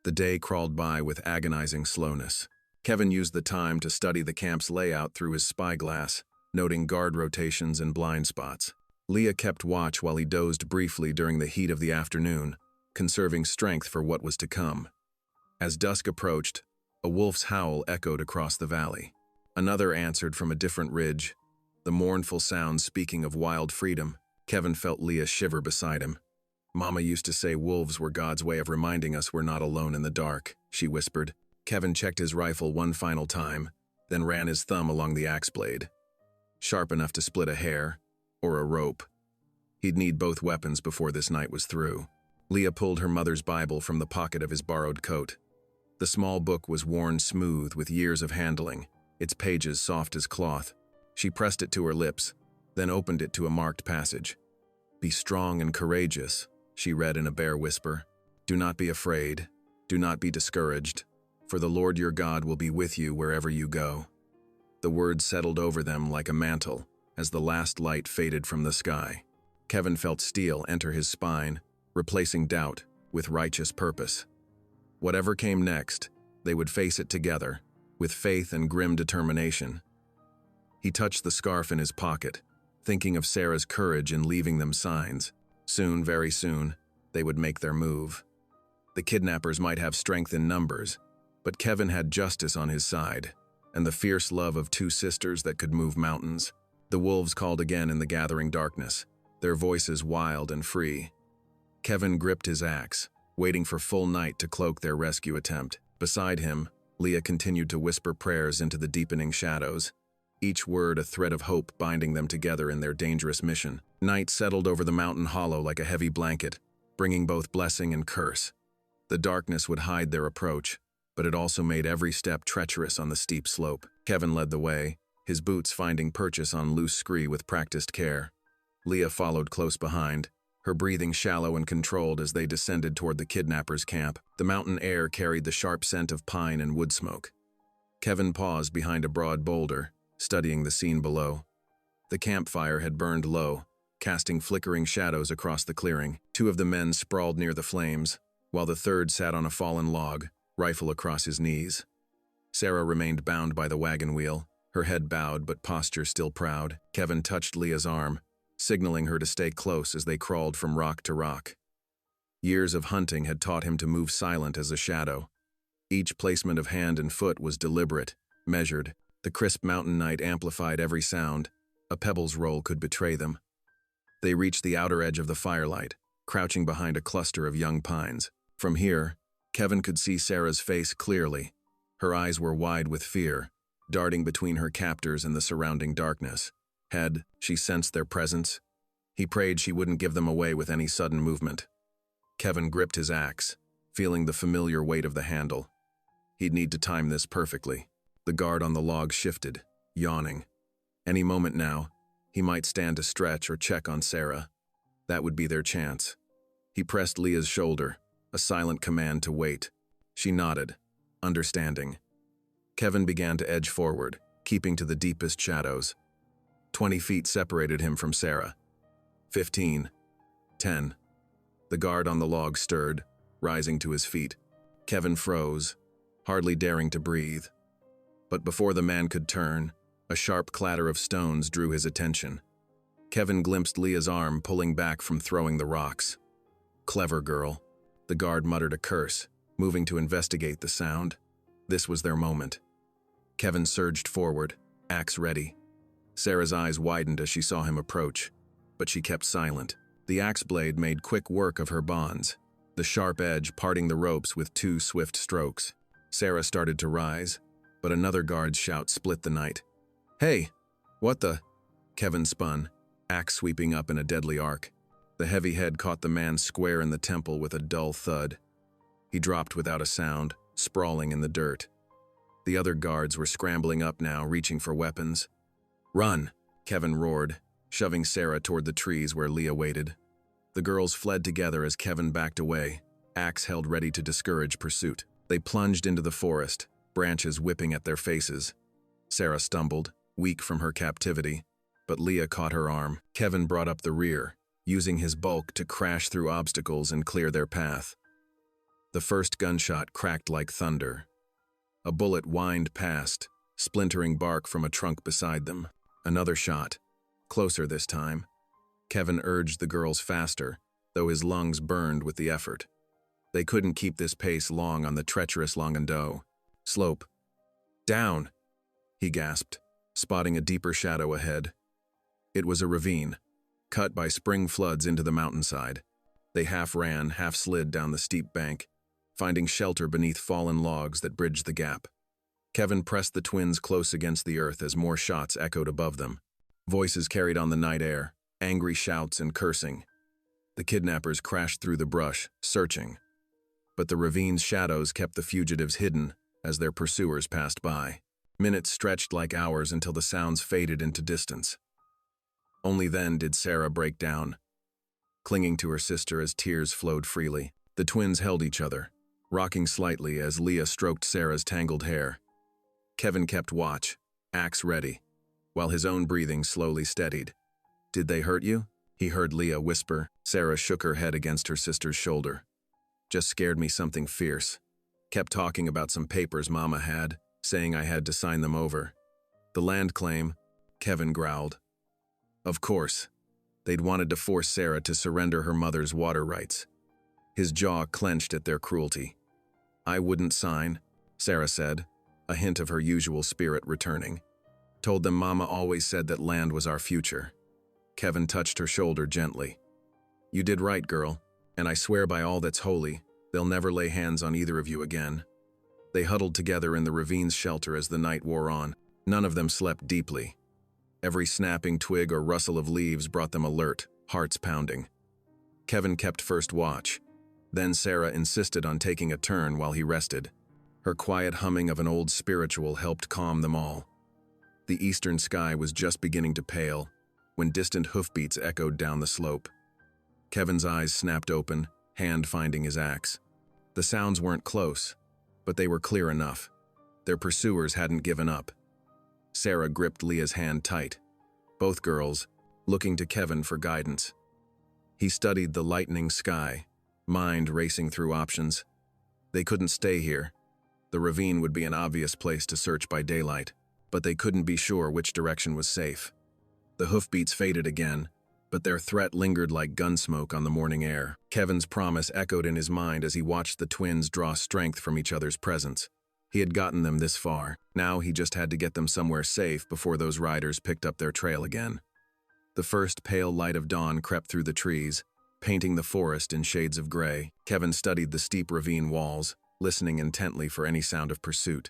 The day crawled by with agonizing slowness. Kevin used the time to study the camp's layout through his spyglass, noting guard rotations and blind spots. Leah kept watch while he dozed briefly during the heat of the afternoon, conserving strength for what was to come. As dusk approached, a wolf's howl echoed across the valley. Another answered from a different ridge, the mournful sound speaking of wild freedom. Kevin felt Leah shiver beside him. "Mama used to say wolves were God's way of reminding us we're not alone in the dark," she whispered. Kevin checked his rifle one final time, then ran his thumb along the axe blade. Sharp enough to split a hair, or a rope. He'd need both weapons before this night was through. Leah pulled her mother's Bible from the pocket of his borrowed coat. The small book was worn smooth with years of handling, its pages soft as cloth. She pressed it to her lips, then opened it to a marked passage. "Be strong and courageous," she read in a bare whisper. "Do not be afraid. Do not be discouraged. For the Lord your God will be with you wherever you go." The words settled over them like a mantle as the last light faded from the sky. Kevin felt steel enter his spine, replacing doubt with righteous purpose. Whatever came next, they would face it together, with faith and grim determination. He touched the scarf in his pocket, thinking of Sarah's courage in leaving them signs. Soon, very soon, they would make their move. The kidnappers might have strength in numbers, but Kevin had justice on his side, and the fierce love of 2 sisters that could move mountains. The wolves called again in the gathering darkness, their voices wild and free. Kevin gripped his axe, waiting for full night to cloak their rescue attempt. Beside him, Leah continued to whisper prayers into the deepening shadows, each word a thread of hope binding them together in their dangerous mission. Night settled over the mountain hollow like a heavy blanket, bringing both blessing and curse. The darkness would hide their approach, but it also made every step treacherous on the steep slope. Kevin led the way, his boots finding purchase on loose scree with practiced care. Leah followed close behind, her breathing shallow and controlled as they descended toward the kidnappers' camp. The mountain air carried the sharp scent of pine and wood smoke. Kevin paused behind a broad boulder, studying the scene below. The campfire had burned low, casting flickering shadows across the clearing. 2 of the men sprawled near the flames, while the third sat on a fallen log, rifle across his knees. Sarah remained bound by the wagon wheel, her head bowed but posture still proud. Kevin touched Leah's arm, signaling her to stay close as they crawled from rock to rock. Years of hunting had taught him to move silent as a shadow. Each placement of hand and foot was deliberate, measured. The crisp mountain night amplified every sound. A pebble's roll could betray them. They reached the outer edge of the firelight, crouching behind a cluster of young pines. From here, Kevin could see Sarah's face clearly. Her eyes were wide with fear, darting between her captors and the surrounding darkness. Had she sensed their presence? He prayed she wouldn't give them away with any sudden movement. Kevin gripped his axe, feeling the familiar weight of the handle. He'd need to time this perfectly. The guard on the log shifted, yawning. Any moment now, he might stand to stretch or check on Sarah. That would be their chance. He pressed Leah's shoulder, a silent command to wait. She nodded, understanding. Kevin began to edge forward, keeping to the deepest shadows. 20 feet separated him from Sarah. 15. 10. The guard on the log stirred, rising to his feet. Kevin froze, hardly daring to breathe. But before the man could turn, A sharp clatter of stones drew his attention. Kevin glimpsed Leah's arm pulling back from throwing the rocks. Clever girl. The guard muttered a curse, moving to investigate the sound. This was their moment. Kevin surged forward, axe ready. Sarah's eyes widened as she saw him approach, but she kept silent. The axe blade made quick work of her bonds, the sharp edge parting the ropes with 2 swift strokes. Sarah started to rise, but another guard's shout split the night. "Hey, what the?" Kevin spun, axe sweeping up in a deadly arc. The heavy head caught the man square in the temple with a dull thud. He dropped without a sound, sprawling in the dirt. The other guards were scrambling up now, reaching for weapons. "Run!" Kevin roared, shoving Sarah toward the trees where Leah waited. The girls fled together as Kevin backed away, axe held ready to discourage pursuit. They plunged into the forest, branches whipping at their faces. Sarah stumbled, weak from her captivity, but Leah caught her arm. Kevin brought up the rear, using his bulk to crash through obstacles and clear their path. The first gunshot cracked like thunder. A bullet whined past, splintering bark from a trunk beside them. Another shot, closer this time. Kevin urged the girls faster, though his lungs burned with the effort. They couldn't keep this pace long on the treacherous Longando. "Slope. Down!" he gasped, spotting a deeper shadow ahead. It was a ravine, cut by spring floods into the mountainside. They half ran, half slid down the steep bank, finding shelter beneath fallen logs that bridged the gap. Kevin pressed the twins close against the earth as more shots echoed above them. Voices carried on the night air, angry shouts and cursing. The kidnappers crashed through the brush, searching. But the ravine's shadows kept the fugitives hidden as their pursuers passed by. Minutes stretched like hours until the sounds faded into distance. Only then did Sarah break down, clinging to her sister as tears flowed freely. The twins held each other, rocking slightly as Leah stroked Sarah's tangled hair. Kevin kept watch, axe ready, while his own breathing slowly steadied. "Did they hurt you?" he heard Leah whisper. Sarah shook her head against her sister's shoulder. "Just scared me something fierce. Kept talking about some papers Mama had, saying I had to sign them over." "The land claim," Kevin growled. Of course. They'd wanted to force Sarah to surrender her mother's water rights. His jaw clenched at their cruelty. "I wouldn't sign," Sarah said, a hint of her usual spirit returning. "Told them Mama always said that land was our future." Kevin touched her shoulder gently. "You did right, girl, and I swear by all that's holy, they'll never lay hands on either of you again." They huddled together in the ravine's shelter as the night wore on. None of them slept deeply. Every snapping twig or rustle of leaves brought them alert, hearts pounding. Kevin kept first watch. Then Sarah insisted on taking a turn while he rested. Her quiet humming of an old spiritual helped calm them all. The eastern sky was just beginning to pale when distant hoofbeats echoed down the slope. Kevin's eyes snapped open, hand finding his axe. The sounds weren't close, but they were clear enough. Their pursuers hadn't given up. Sarah gripped Leah's hand tight, both girls looking to Kevin for guidance. He studied the lightening sky, mind racing through options. They couldn't stay here. The ravine would be an obvious place to search by daylight, but they couldn't be sure which direction was safe. The hoofbeats faded again, but their threat lingered like gunsmoke on the morning air. Kevin's promise echoed in his mind as he watched the twins draw strength from each other's presence. He had gotten them this far. Now he just had to get them somewhere safe before those riders picked up their trail again. The first pale light of dawn crept through the trees, painting the forest in shades of gray. Kevin studied the steep ravine walls, listening intently for any sound of pursuit.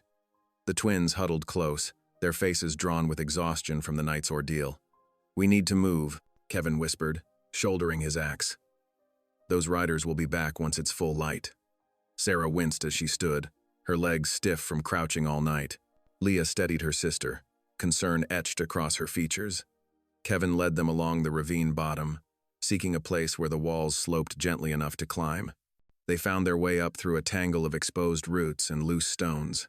The twins huddled close, their faces drawn with exhaustion from the night's ordeal. "We need to move," Kevin whispered, shouldering his axe. "Those riders will be back once it's full light." Sarah winced as she stood, her legs stiff from crouching all night. Leah steadied her sister, concern etched across her features. Kevin led them along the ravine bottom, seeking a place where the walls sloped gently enough to climb. They found their way up through a tangle of exposed roots and loose stones.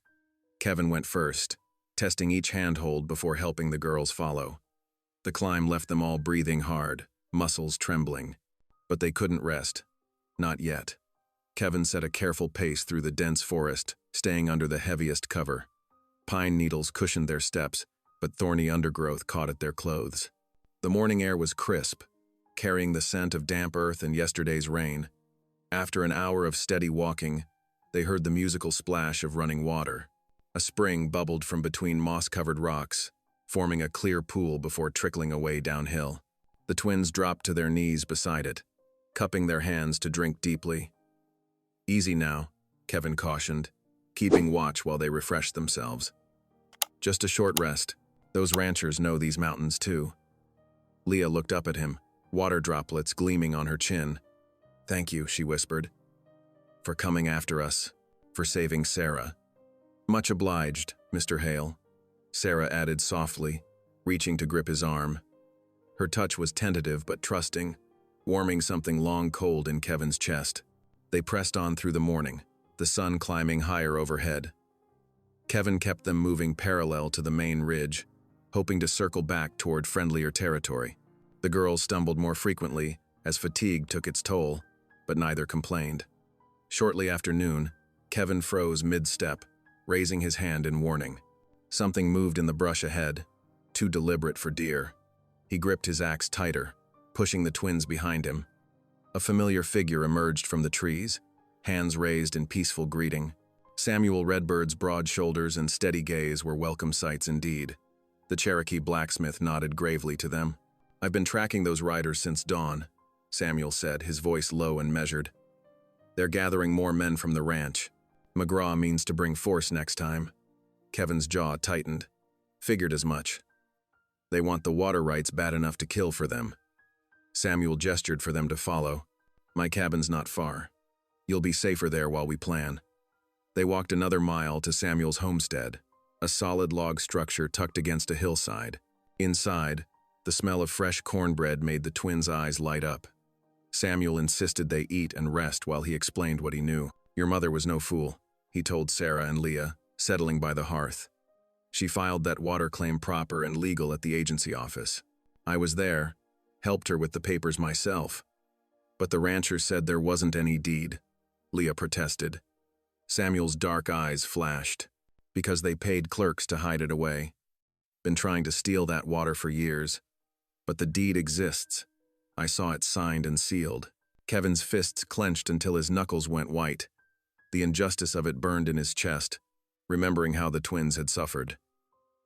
Kevin went first, testing each handhold before helping the girls follow. The climb left them all breathing hard, muscles trembling. But they couldn't rest. Not yet. Kevin set a careful pace through the dense forest, staying under the heaviest cover. Pine needles cushioned their steps, but thorny undergrowth caught at their clothes. The morning air was crisp, carrying the scent of damp earth and yesterday's rain. After an hour of steady walking, they heard the musical splash of running water. A spring bubbled from between moss-covered rocks, forming a clear pool before trickling away downhill. The twins dropped to their knees beside it, cupping their hands to drink deeply. "Easy now," Kevin cautioned, keeping watch while they refreshed themselves. "Just a short rest. Those ranchers know these mountains too." Leah looked up at him, water droplets gleaming on her chin. "Thank you," she whispered, "for coming after us, for saving Sarah." "Much obliged, Mr. Hale," Sarah added softly, reaching to grip his arm. Her touch was tentative but trusting, warming something long cold in Kevin's chest. They pressed on through the morning, the sun climbing higher overhead. Kevin kept them moving parallel to the main ridge, hoping to circle back toward friendlier territory. The girls stumbled more frequently as fatigue took its toll, but neither complained. Shortly after noon, Kevin froze mid-step, raising his hand in warning. Something moved in the brush ahead, too deliberate for deer. He gripped his axe tighter, pushing the twins behind him. A familiar figure emerged from the trees, hands raised in peaceful greeting. Samuel Redbird's broad shoulders and steady gaze were welcome sights indeed. The Cherokee blacksmith nodded gravely to them. "I've been tracking those riders since dawn," Samuel said, his voice low and measured. "They're gathering more men from the ranch. McGraw means to bring force next time." Kevin's jaw tightened. "Figured as much. They want the water rights bad enough to kill for them." Samuel gestured for them to follow. "My cabin's not far. You'll be safer there while we plan." They walked another mile to Samuel's homestead, a solid log structure tucked against a hillside. Inside, the smell of fresh cornbread made the twins' eyes light up. Samuel insisted they eat and rest while he explained what he knew. "Your mother was no fool," he told Sarah and Leah, settling by the hearth. "She filed that water claim proper and legal at the agency office. I was there, helped her with the papers myself. But the rancher said there wasn't any deed," Leah protested. Samuel's dark eyes flashed. "Because they paid clerks to hide it away. Been trying to steal that water for years. But the deed exists. I saw it signed and sealed." Kevin's fists clenched until his knuckles went white. The injustice of it burned in his chest, remembering how the twins had suffered.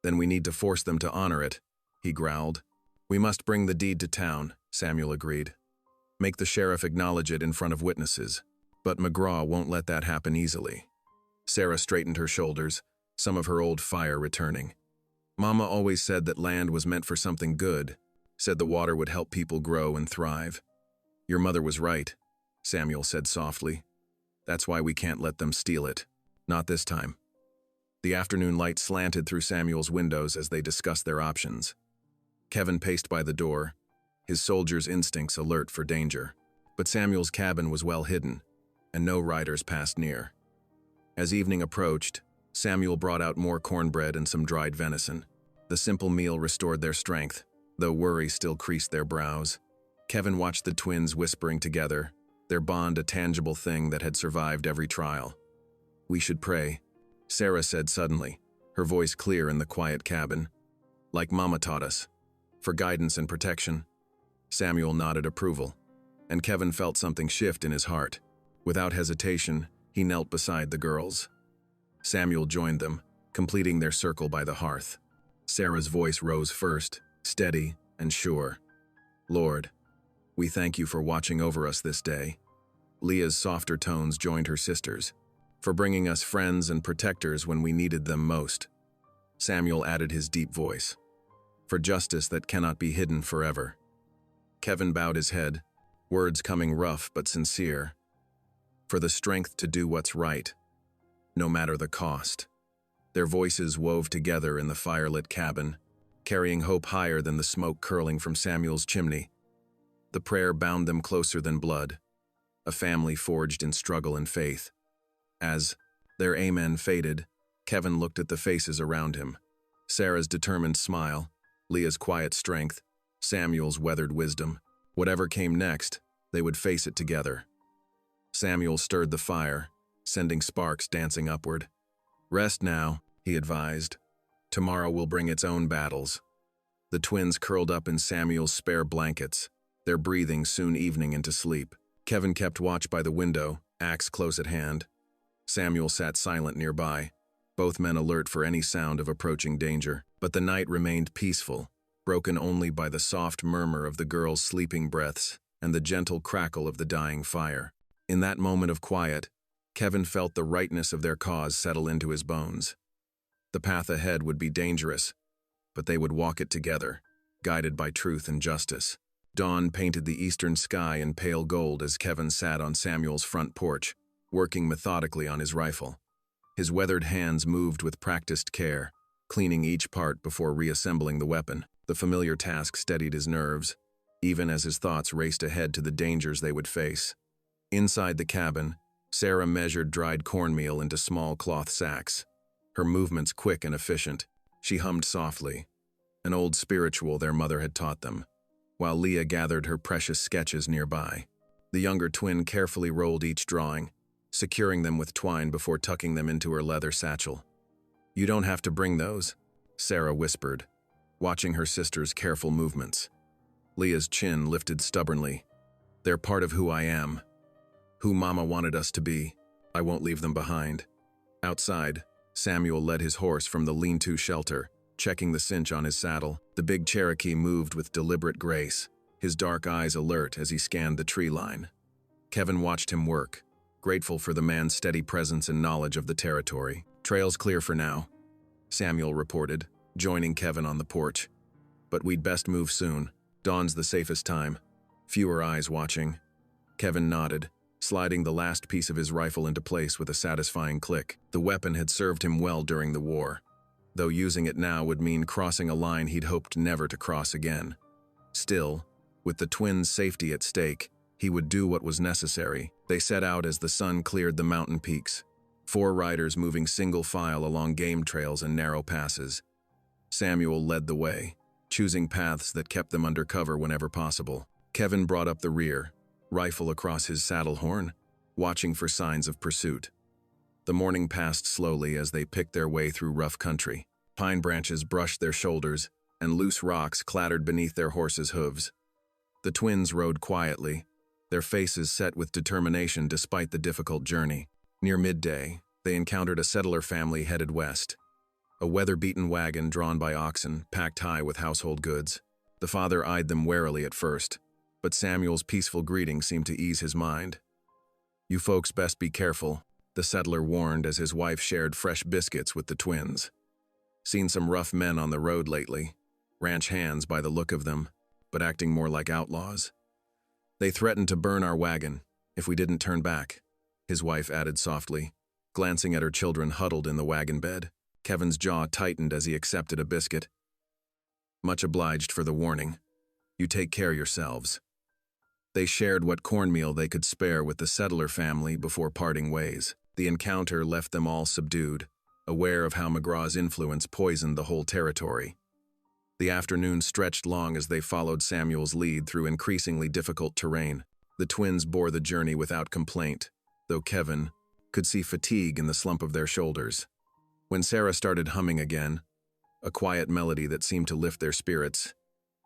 "Then we need to force them to honor it," he growled. "We must bring the deed to town," Samuel agreed. "Make the sheriff acknowledge it in front of witnesses. But McGraw won't let that happen easily." Sarah straightened her shoulders, some of her old fire returning. "Mama always said that land was meant for something good, said the water would help people grow and thrive." "Your mother was right," Samuel said softly. "That's why we can't let them steal it. Not this time." The afternoon light slanted through Samuel's windows as they discussed their options. Kevin paced by the door, his soldier's instincts alert for danger. But Samuel's cabin was well hidden, and no riders passed near. As evening approached, Samuel brought out more cornbread and some dried venison. The simple meal restored their strength, though worry still creased their brows. Kevin watched the twins whispering together, their bond a tangible thing that had survived every trial. "We should pray," Sarah said suddenly, her voice clear in the quiet cabin. "Like Mama taught us. For guidance and protection." Samuel nodded approval, and Kevin felt something shift in his heart. Without hesitation, he knelt beside the girls. Samuel joined them, completing their circle by the hearth. Sarah's voice rose first, steady and sure. "Lord, we thank you for watching over us this day." Leah's softer tones joined her sisters, "for bringing us friends and protectors when we needed them most." Samuel added his deep voice, "for justice that cannot be hidden forever." Kevin bowed his head, words coming rough but sincere. "For the strength to do what's right, no matter the cost." Their voices wove together in the firelit cabin, carrying hope higher than the smoke curling from Samuel's chimney. The prayer bound them closer than blood, a family forged in struggle and faith. As their amen faded, Kevin looked at the faces around him. Sarah's determined smile, Leah's quiet strength, Samuel's weathered wisdom. Whatever came next, they would face it together. Samuel stirred the fire, sending sparks dancing upward. "Rest now," he advised. Tomorrow will bring its own battles. The twins curled up in Samuel's spare blankets, their breathing soon evening into sleep. Kevin kept watch by the window, axe close at hand. Samuel sat silent nearby, both men alert for any sound of approaching danger. But the night remained peaceful, broken only by the soft murmur of the girls' sleeping breaths and the gentle crackle of the dying fire. In that moment of quiet, Kevin felt the rightness of their cause settle into his bones. The path ahead would be dangerous, but they would walk it together, guided by truth and justice. Dawn painted the eastern sky in pale gold as Kevin sat on Samuel's front porch, working methodically on his rifle. His weathered hands moved with practiced care, cleaning each part before reassembling the weapon. The familiar task steadied his nerves, even as his thoughts raced ahead to the dangers they would face. Inside the cabin, Sarah measured dried cornmeal into small cloth sacks. Her movements quick and efficient. She hummed softly, an old spiritual their mother had taught them, while Leah gathered her precious sketches nearby. The younger twin carefully rolled each drawing, securing them with twine before tucking them into her leather satchel. "You don't have to bring those," Sarah whispered, watching her sister's careful movements. Leah's chin lifted stubbornly. "They're part of who I am, who Mama wanted us to be. I won't leave them behind." Outside, Samuel led his horse from the lean-to shelter, checking the cinch on his saddle. The big Cherokee moved with deliberate grace, his dark eyes alert as he scanned the tree line. Kevin watched him work, grateful for the man's steady presence and knowledge of the territory. "Trail's clear for now," Samuel reported, joining Kevin on the porch. "But we'd best move soon. Dawn's the safest time. Fewer eyes watching." Kevin nodded, sliding the last piece of his rifle into place with a satisfying click. The weapon had served him well during the war, though using it now would mean crossing a line he'd hoped never to cross again. Still, with the twins' safety at stake, he would do what was necessary. They set out as the sun cleared the mountain peaks, 4 riders moving single file along game trails and narrow passes. Samuel led the way, choosing paths that kept them under cover whenever possible. Kevin brought up the rear, rifle across his saddle horn, watching for signs of pursuit. The morning passed slowly as they picked their way through rough country. Pine branches brushed their shoulders, and loose rocks clattered beneath their horses' hooves. The twins rode quietly, their faces set with determination despite the difficult journey. Near midday, they encountered a settler family headed west. A weather-beaten wagon drawn by oxen, packed high with household goods. The father eyed them warily at first, but Samuel's peaceful greeting seemed to ease his mind. "You folks best be careful," the settler warned as his wife shared fresh biscuits with the twins. "Seen some rough men on the road lately, ranch hands by the look of them, but acting more like outlaws. They threatened to burn our wagon if we didn't turn back," his wife added softly, glancing at her children huddled in the wagon bed. Kevin's jaw tightened as he accepted a biscuit. "Much obliged for the warning. You take care yourselves." They shared what cornmeal they could spare with the settler family before parting ways. The encounter left them all subdued, aware of how McGraw's influence poisoned the whole territory. The afternoon stretched long as they followed Samuel's lead through increasingly difficult terrain. The twins bore the journey without complaint, though Kevin could see fatigue in the slump of their shoulders. When Sarah started humming again, a quiet melody that seemed to lift their spirits,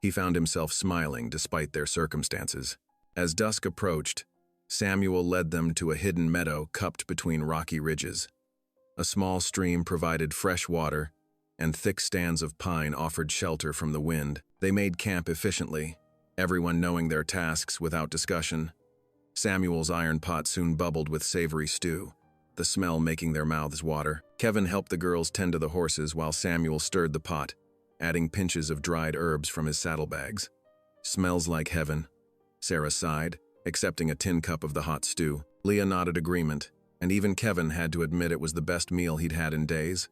he found himself smiling despite their circumstances. As dusk approached, Samuel led them to a hidden meadow cupped between rocky ridges. A small stream provided fresh water, and thick stands of pine offered shelter from the wind. They made camp efficiently, everyone knowing their tasks without discussion. Samuel's iron pot soon bubbled with savory stew, the smell making their mouths water. Kevin helped the girls tend to the horses while Samuel stirred the pot, adding pinches of dried herbs from his saddlebags. "Smells like heaven," Sarah sighed, accepting a tin cup of the hot stew. Leah nodded agreement, and even Kevin had to admit it was the best meal he'd had in days.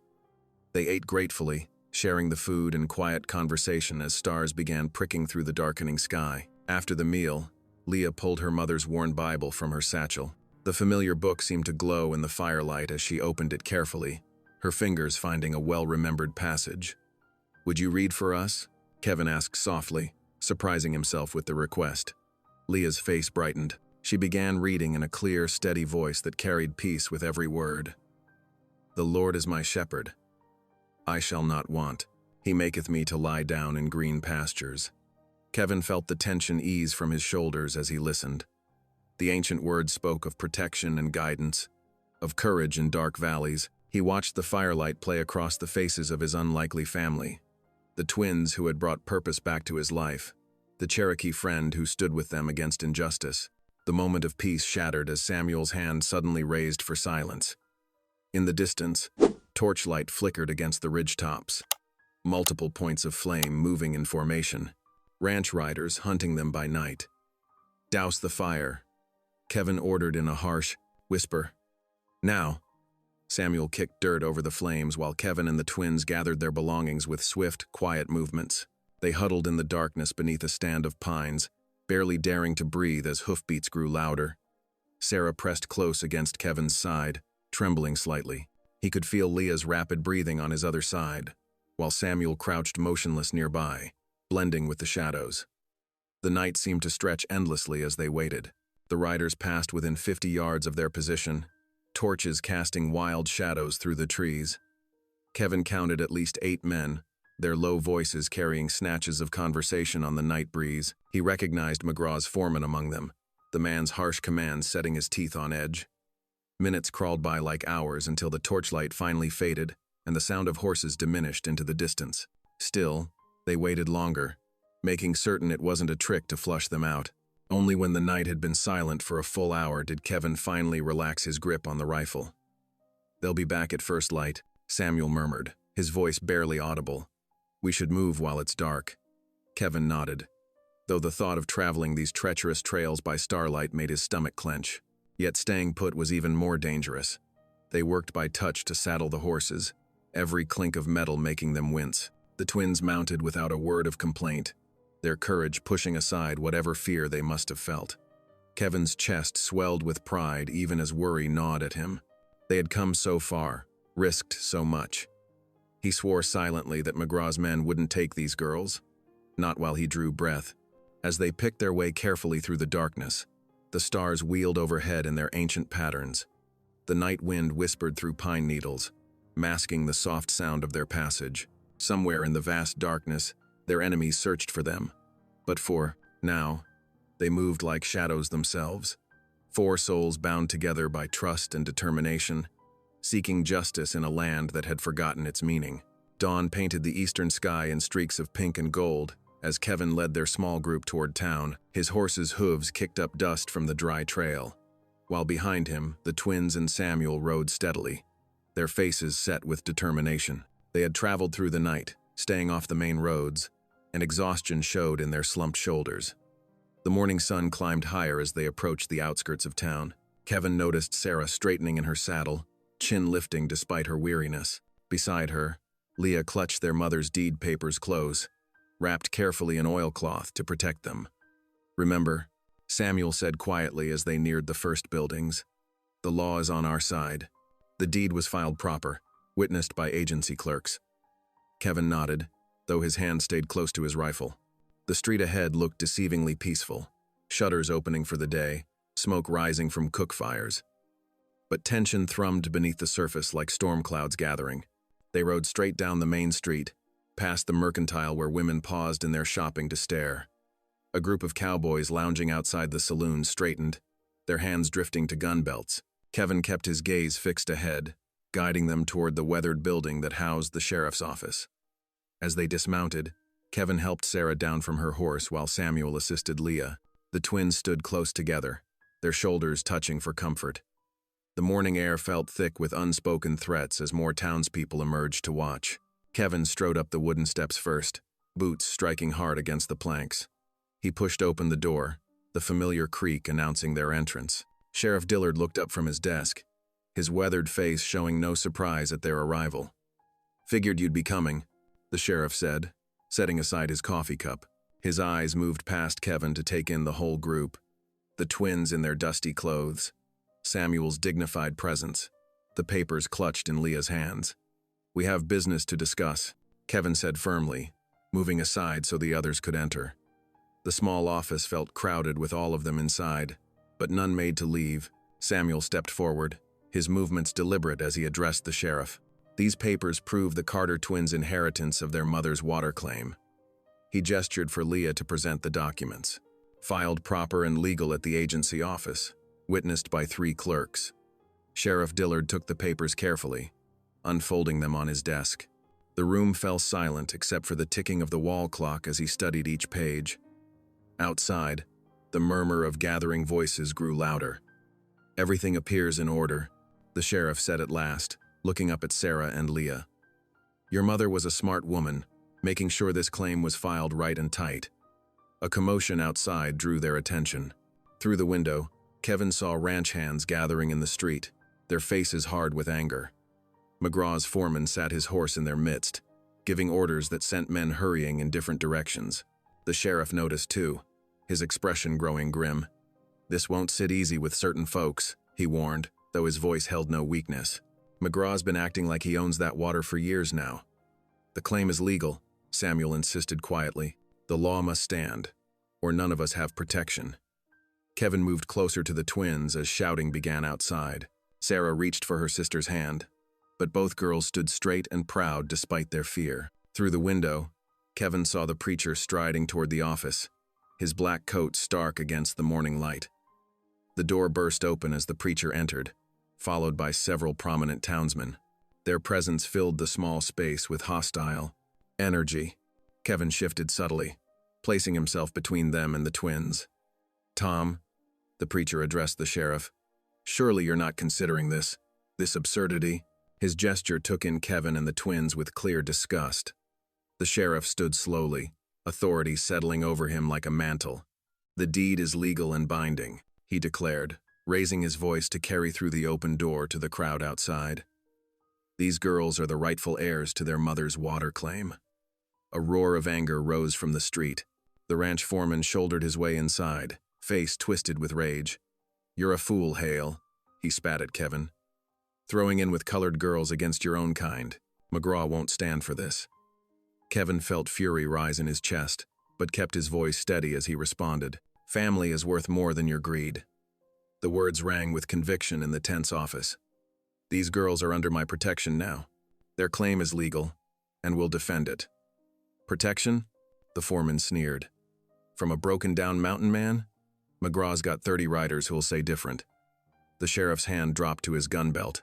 They ate gratefully, sharing the food and quiet conversation as stars began pricking through the darkening sky. After the meal, Leah pulled her mother's worn Bible from her satchel. The familiar book seemed to glow in the firelight as she opened it carefully, her fingers finding a well-remembered passage. "Would you read for us?" Kevin asked softly, surprising himself with the request. Leah's face brightened. She began reading in a clear, steady voice that carried peace with every word. "The Lord is my shepherd. I shall not want. He maketh me to lie down in green pastures. Kevin felt the tension ease from his shoulders as he listened. The ancient words spoke of protection and guidance, of courage in dark valleys. He watched the firelight play across the faces of his unlikely family, the twins who had brought purpose back to his life, the Cherokee friend who stood with them against injustice. The moment of peace shattered as Samuel's hand suddenly raised for silence. In the distance, torchlight flickered against the ridgetops, multiple points of flame moving in formation, ranch riders hunting them by night. Douse the fire, Kevin ordered in a harsh whisper. Now. Samuel kicked dirt over the flames while Kevin and the twins gathered their belongings with swift, quiet movements. They huddled in the darkness beneath a stand of pines, barely daring to breathe as hoofbeats grew louder. Sarah pressed close against Kevin's side, trembling slightly. He could feel Leah's rapid breathing on his other side, while Samuel crouched motionless nearby, blending with the shadows. The night seemed to stretch endlessly as they waited. The riders passed within 50 yards of their position, torches casting wild shadows through the trees. Kevin counted at least 8 men, their low voices carrying snatches of conversation on the night breeze. He recognized McGraw's foreman among them, the man's harsh commands setting his teeth on edge. Minutes crawled by like hours until the torchlight finally faded and the sound of horses diminished into the distance. Still, they waited longer, making certain it wasn't a trick to flush them out. Only when the night had been silent for a full hour did Kevin finally relax his grip on the rifle. "They'll be back at first light," Samuel murmured, his voice barely audible. "We should move while it's dark." Kevin nodded, though the thought of traveling these treacherous trails by starlight made his stomach clench. Yet staying put was even more dangerous. They worked by touch to saddle the horses, every clink of metal making them wince. The twins mounted without a word of complaint, their courage pushing aside whatever fear they must have felt. Kevin's chest swelled with pride even as worry gnawed at him. They had come so far, risked so much. He swore silently that McGraw's men wouldn't take these girls, not while he drew breath. As they picked their way carefully through the darkness, the stars wheeled overhead in their ancient patterns. The night wind whispered through pine needles, masking the soft sound of their passage. Somewhere in the vast darkness, their enemies searched for them. But now, they moved like shadows themselves. 4 souls bound together by trust and determination, seeking justice in a land that had forgotten its meaning. Dawn painted the eastern sky in streaks of pink and gold as Kevin led their small group toward town. His horse's hooves kicked up dust from the dry trail, while behind him, the twins and Samuel rode steadily, their faces set with determination. They had traveled through the night, staying off the main roads, and exhaustion showed in their slumped shoulders. The morning sun climbed higher as they approached the outskirts of town. Kevin noticed Sarah straightening in her saddle, chin lifting despite her weariness. Beside her, Leah clutched their mother's deed papers close, wrapped carefully in oilcloth to protect them. "Remember," Samuel said quietly as they neared the first buildings, "the law is on our side." The deed was filed proper, witnessed by agency clerks. Kevin nodded, though his hand stayed close to his rifle. The street ahead looked deceivingly peaceful, shutters opening for the day, smoke rising from cook fires. But tension thrummed beneath the surface like storm clouds gathering. They rode straight down the main street, past the mercantile where women paused in their shopping to stare. A group of cowboys lounging outside the saloon straightened, their hands drifting to gun belts. Kevin kept his gaze fixed ahead, guiding them toward the weathered building that housed the sheriff's office. As they dismounted, Kevin helped Sarah down from her horse while Samuel assisted Leah. The twins stood close together, their shoulders touching for comfort. The morning air felt thick with unspoken threats as more townspeople emerged to watch. Kevin strode up the wooden steps first, boots striking hard against the planks. He pushed open the door, the familiar creak announcing their entrance. Sheriff Dillard looked up from his desk, his weathered face showing no surprise at their arrival. "Figured you'd be coming," the sheriff said, setting aside his coffee cup. His eyes moved past Kevin to take in the whole group, the twins in their dusty clothes, Samuel's dignified presence, the papers clutched in Leah's hands. "We have business to discuss," Kevin said firmly, moving aside so the others could enter. The small office felt crowded with all of them inside, but none made to leave. Samuel stepped forward, his movements deliberate as he addressed the sheriff. These papers prove the Carter twins' inheritance of their mother's water claim. He gestured for Leah to present the documents. Filed proper and legal at the agency office, witnessed by 3 clerks. Sheriff Dillard took the papers carefully, unfolding them on his desk. The room fell silent except for the ticking of the wall clock as he studied each page. Outside, the murmur of gathering voices grew louder. "Everything appears in order," the sheriff said at last, looking up at Sarah and Leah. "Your mother was a smart woman, making sure this claim was filed right and tight." A commotion outside drew their attention. Through the window, Kevin saw ranch hands gathering in the street, their faces hard with anger. McGraw's foreman sat his horse in their midst, giving orders that sent men hurrying in different directions. The sheriff noticed too, his expression growing grim. "This won't sit easy with certain folks," he warned, though his voice held no weakness. "McGraw's been acting like he owns that water for years now." "The claim is legal," Samuel insisted quietly. "The law must stand, or none of us have protection." Kevin moved closer to the twins as shouting began outside. Sarah reached for her sister's hand, but both girls stood straight and proud despite their fear. Through the window, Kevin saw the preacher striding toward the office, his black coat stark against the morning light. The door burst open as the preacher entered, followed by several prominent townsmen. Their presence filled the small space with hostile energy. Kevin shifted subtly, placing himself between them and the twins. "Tom," the preacher addressed the sheriff, "surely you're not considering this absurdity?" His gesture took in Kevin and the twins with clear disgust. The sheriff stood slowly, authority settling over him like a mantle. "The deed is legal and binding," he declared, raising his voice to carry through the open door to the crowd outside. "These girls are the rightful heirs to their mother's water claim." A roar of anger rose from the street. The ranch foreman shouldered his way inside, face twisted with rage. "You're a fool, Hale," he spat at Kevin. "Throwing in with colored girls against your own kind. McGraw won't stand for this." Kevin felt fury rise in his chest, but kept his voice steady as he responded. "Family is worth more than your greed." The words rang with conviction in the tense office. "These girls are under my protection now. Their claim is legal, and we'll defend it." "Protection?" the foreman sneered. "From a broken-down mountain man? McGraw's got 30 riders who'll say different." The sheriff's hand dropped to his gun belt.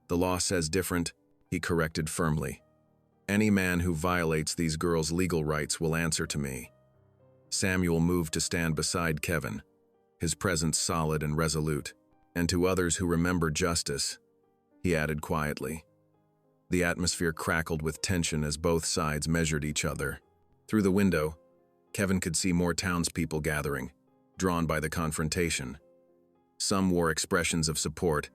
"The law says different," he corrected firmly. "Any man who violates these girls' legal rights will answer to me." Samuel moved to stand beside Kevin, his presence solid and resolute. "And to others who remember justice," he added quietly. The atmosphere crackled with tension as both sides measured each other. Through the window, Kevin could see more townspeople gathering, drawn by the confrontation. Some wore expressions of support,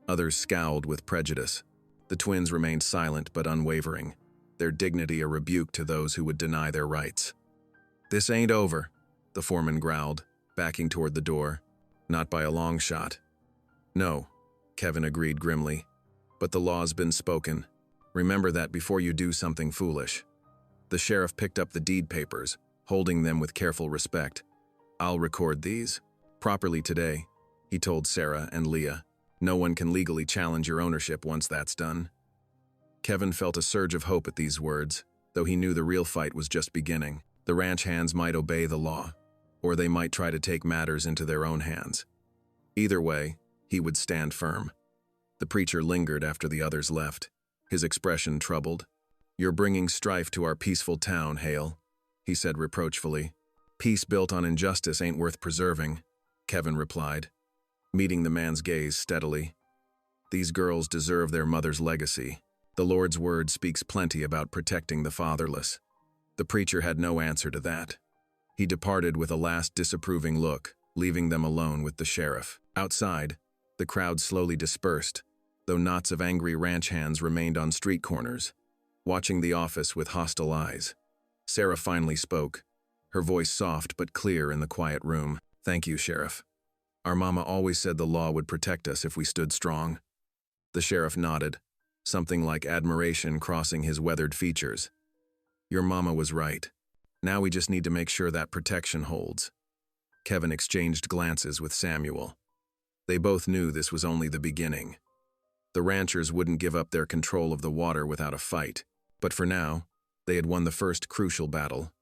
others scowled with prejudice. The twins remained silent but unwavering, their dignity a rebuke to those who would deny their rights. "This ain't over," the foreman growled, backing toward the door. "Not by a long shot." "No," Kevin agreed grimly, "but the law's been spoken. Remember that before you do something foolish." The sheriff picked up the deed papers, holding them with careful respect. "I'll record these properly today," he told Sarah and Leah. "No one can legally challenge your ownership once that's done." Kevin felt a surge of hope at these words, though he knew the real fight was just beginning. The ranch hands might obey the law, or they might try to take matters into their own hands. Either way, he would stand firm. The preacher lingered after the others left, his expression troubled. "You're bringing strife to our peaceful town, Hale," he said reproachfully. "Peace built on injustice ain't worth preserving," Kevin replied, meeting the man's gaze steadily. "These girls deserve their mother's legacy. The Lord's word speaks plenty about protecting the fatherless." The preacher had no answer to that. He departed with a last disapproving look, leaving them alone with the sheriff. Outside, the crowd slowly dispersed, though knots of angry ranch hands remained on street corners, watching the office with hostile eyes. Sarah finally spoke, her voice soft but clear in the quiet room. "Thank you, Sheriff. Our mama always said the law would protect us if we stood strong." The sheriff nodded, something like admiration crossing his weathered features. "Your mama was right. Now we just need to make sure that protection holds." Kevin exchanged glances with Samuel. They both knew this was only the beginning. The ranchers wouldn't give up their control of the water without a fight. But for now, they had won the first crucial battle.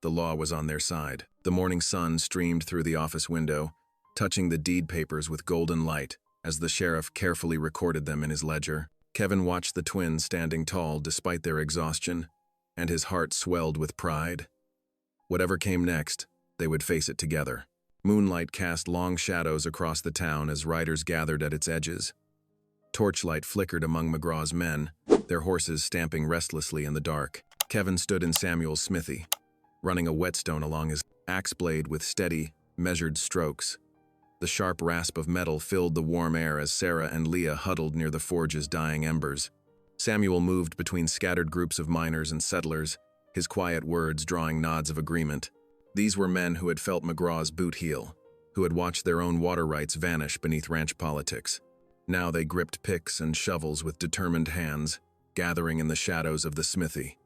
The law was on their side. The morning sun streamed through the office window, touching the deed papers with golden light as the sheriff carefully recorded them in his ledger. Kevin watched the twins standing tall despite their exhaustion, and his heart swelled with pride. Whatever came next, they would face it together. Moonlight cast long shadows across the town as riders gathered at its edges. Torchlight flickered among McGraw's men, their horses stamping restlessly in the dark. Kevin stood in Samuel's smithy, running a whetstone along his axe blade with steady, measured strokes. The sharp rasp of metal filled the warm air as Sarah and Leah huddled near the forge's dying embers. Samuel moved between scattered groups of miners and settlers, his quiet words drawing nods of agreement. These were men who had felt McGraw's boot heel, who had watched their own water rights vanish beneath ranch politics. Now they gripped picks and shovels with determined hands, gathering in the shadows of the smithy.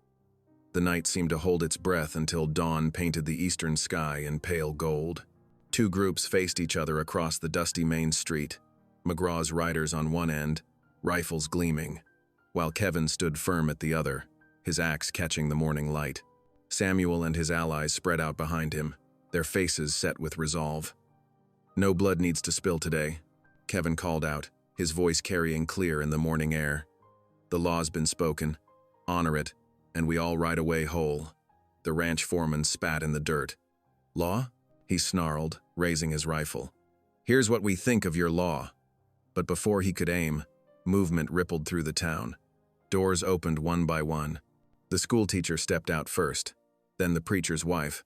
The night seemed to hold its breath until dawn painted the eastern sky in pale gold. Two groups faced each other across the dusty main street, McGraw's riders on one end, rifles gleaming, while Kevin stood firm at the other, his axe catching the morning light. Samuel and his allies spread out behind him, their faces set with resolve. "No blood needs to spill today," Kevin called out, his voice carrying clear in the morning air. "The law's been spoken. Honor it, and we all ride away whole." The ranch foreman spat in the dirt. "Law?" he snarled, raising his rifle. "Here's what we think of your law." But before he could aim, movement rippled through the town. Doors opened one by one. The schoolteacher stepped out first, then the preacher's wife,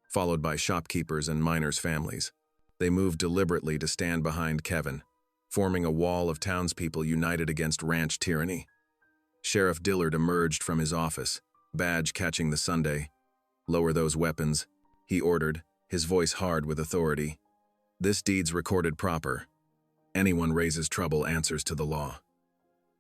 followed by shopkeepers and miners' families. They moved deliberately to stand behind Kevin, forming a wall of townspeople united against ranch tyranny. Sheriff Dillard emerged from his office, badge catching the Sunday. "Lower those weapons," he ordered, his voice hard with authority. "This deed's recorded proper. Anyone raises trouble answers to the law."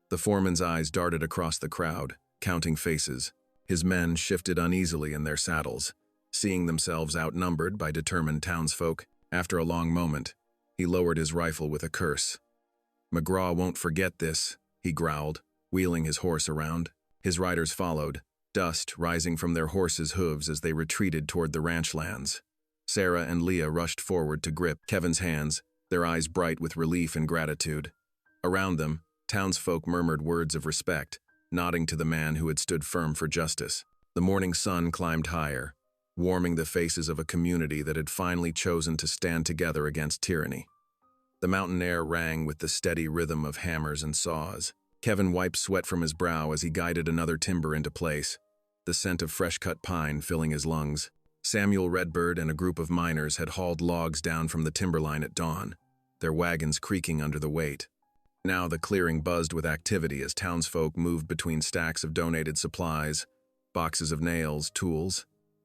The foreman's eyes darted across the crowd, counting faces. His men shifted uneasily in their saddles, seeing themselves outnumbered by determined townsfolk. After a long moment, he lowered his rifle with a curse. "McGraw won't forget this," he growled, wheeling his horse around. His riders followed, dust rising from their horses' hooves as they retreated toward the ranch lands. Sarah and Leah rushed forward to grip Kevin's hands, their eyes bright with relief and gratitude. Around them, townsfolk murmured words of respect, nodding to the man who had stood firm for justice. The morning sun climbed higher, warming the faces of a community that had finally chosen to stand together against tyranny. The mountain air rang with the steady rhythm of hammers and saws. Kevin wiped sweat from his brow as he guided another timber into place, the scent of fresh-cut pine filling his lungs. Samuel Redbird and a group of miners had hauled logs down from the timberline at dawn, their wagons creaking under the weight. Now the clearing buzzed with activity as townsfolk moved between stacks of donated supplies, boxes of nails, tools,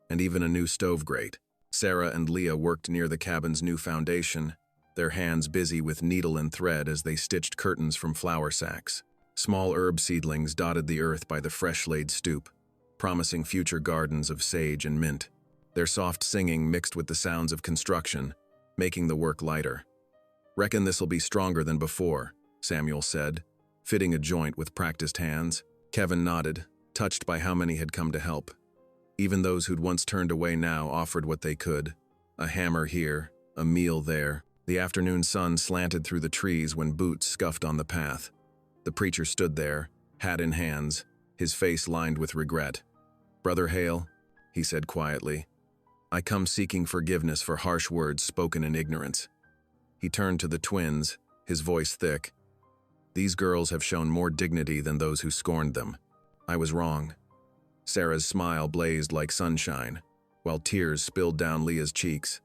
and even a new stove grate. Sarah and Leah worked near the cabin's new foundation, their hands busy with needle and thread as they stitched curtains from flour sacks. Small herb seedlings dotted the earth by the fresh-laid stoop, promising future gardens of sage and mint. Their soft singing mixed with the sounds of construction, making the work lighter. "Reckon this'll be stronger than before," Samuel said, fitting a joint with practiced hands. Kevin nodded, touched by how many had come to help. Even those who'd once turned away now offered what they could. A hammer here, a meal there. The afternoon sun slanted through the trees when boots scuffed on the path. The preacher stood there, hat in hands, his face lined with regret. "Brother Hale," he said quietly, "I come seeking forgiveness for harsh words spoken in ignorance." He turned to the twins, his voice thick. "These girls have shown more dignity than those who scorned them. I was wrong." Sarah's smile blazed like sunshine, while tears spilled down Leah's cheeks.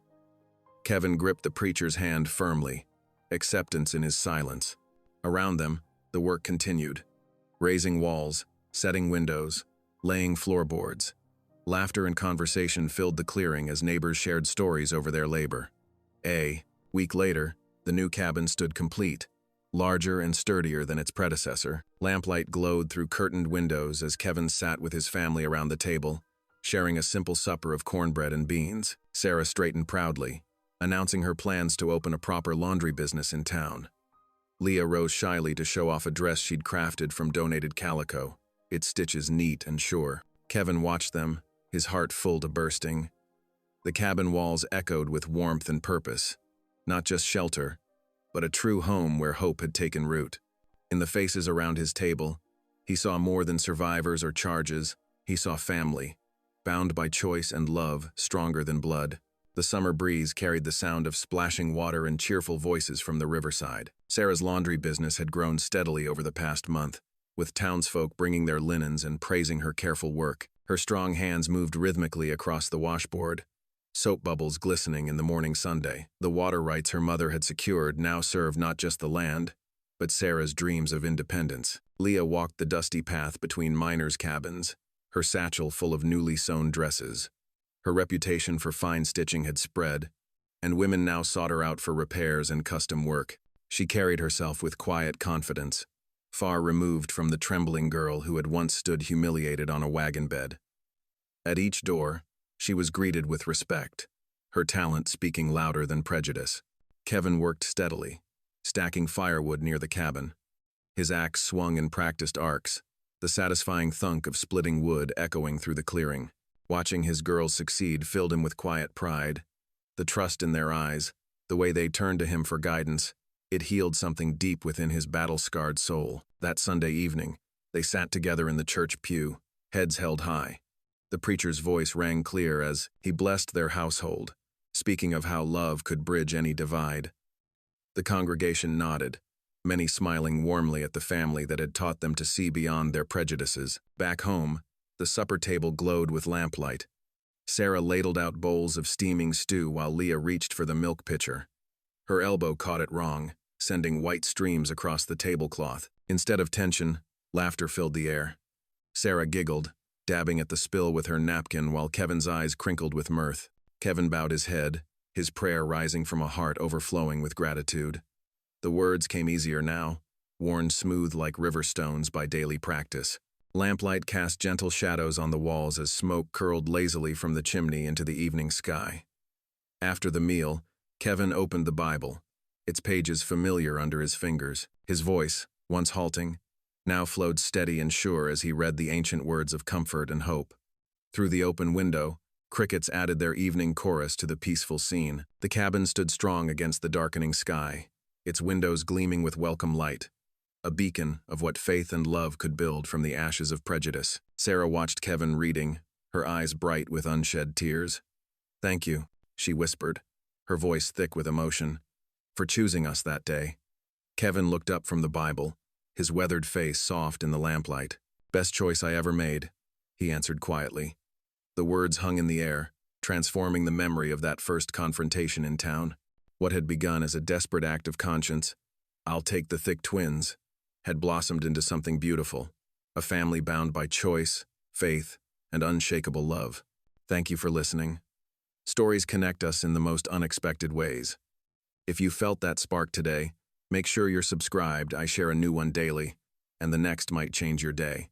Kevin gripped the preacher's hand firmly, acceptance in his silence. Around them, the work continued, raising walls, setting windows, laying floorboards. Laughter and conversation filled the clearing as neighbors shared stories over their labor. A week later, the new cabin stood complete, larger and sturdier than its predecessor. Lamplight glowed through curtained windows as Kevin sat with his family around the table, sharing a simple supper of cornbread and beans. Sarah straightened proudly, announcing her plans to open a proper laundry business in town. Leah rose shyly to show off a dress she'd crafted from donated calico, its stitches neat and sure. Kevin watched them, his heart full to bursting. The cabin walls echoed with warmth and purpose, not just shelter, but a true home where hope had taken root. In the faces around his table, he saw more than survivors or charges. He saw family, bound by choice and love stronger than blood. The summer breeze carried the sound of splashing water and cheerful voices from the riverside. Sarah's laundry business had grown steadily over the past month, with townsfolk bringing their linens and praising her careful work. Her strong hands moved rhythmically across the washboard, soap bubbles glistening in the morning sunday. The water rights her mother had secured now served not just the land, but Sarah's dreams of independence. Leah walked the dusty path between miners' cabins, her satchel full of newly sewn dresses. Her reputation for fine stitching had spread, and women now sought her out for repairs and custom work. She carried herself with quiet confidence, far removed from the trembling girl who had once stood humiliated on a wagon bed. At each door, she was greeted with respect, her talent speaking louder than prejudice. Kevin worked steadily, stacking firewood near the cabin. His axe swung in practiced arcs, the satisfying thunk of splitting wood echoing through the clearing. Watching his girls succeed filled him with quiet pride. The trust in their eyes, the way they turned to him for guidance, it healed something deep within his battle-scarred soul. That Sunday evening, they sat together in the church pew, heads held high. The preacher's voice rang clear as he blessed their household, speaking of how love could bridge any divide. The congregation nodded, many smiling warmly at the family that had taught them to see beyond their prejudices. Back home, the supper table glowed with lamplight. Sarah ladled out bowls of steaming stew while Leah reached for the milk pitcher. Her elbow caught it wrong, sending white streams across the tablecloth. Instead of tension, laughter filled the air. Sarah giggled, dabbing at the spill with her napkin while Kevin's eyes crinkled with mirth. Kevin bowed his head, his prayer rising from a heart overflowing with gratitude. The words came easier now, worn smooth like river stones by daily practice. Lamplight cast gentle shadows on the walls as smoke curled lazily from the chimney into the evening sky. After the meal, Kevin opened the Bible, its pages familiar under his fingers. His voice, once halting, now flowed steady and sure as he read the ancient words of comfort and hope. Through the open window, crickets added their evening chorus to the peaceful scene. The cabin stood strong against the darkening sky, its windows gleaming with welcome light, a beacon of what faith and love could build from the ashes of prejudice. Sarah watched Kevin reading, her eyes bright with unshed tears. "Thank you," she whispered, her voice thick with emotion, "for choosing us that day." Kevin looked up from the Bible, his weathered face soft in the lamplight. "Best choice I ever made," he answered quietly. The words hung in the air, transforming the memory of that first confrontation in town. What had begun as a desperate act of conscience, "I'll take the thick twins," had blossomed into something beautiful, a family bound by choice, faith, and unshakable love. Thank you for listening. Stories connect us in the most unexpected ways. If you felt that spark today, make sure you're subscribed. I share a new one daily, and the next might change your day.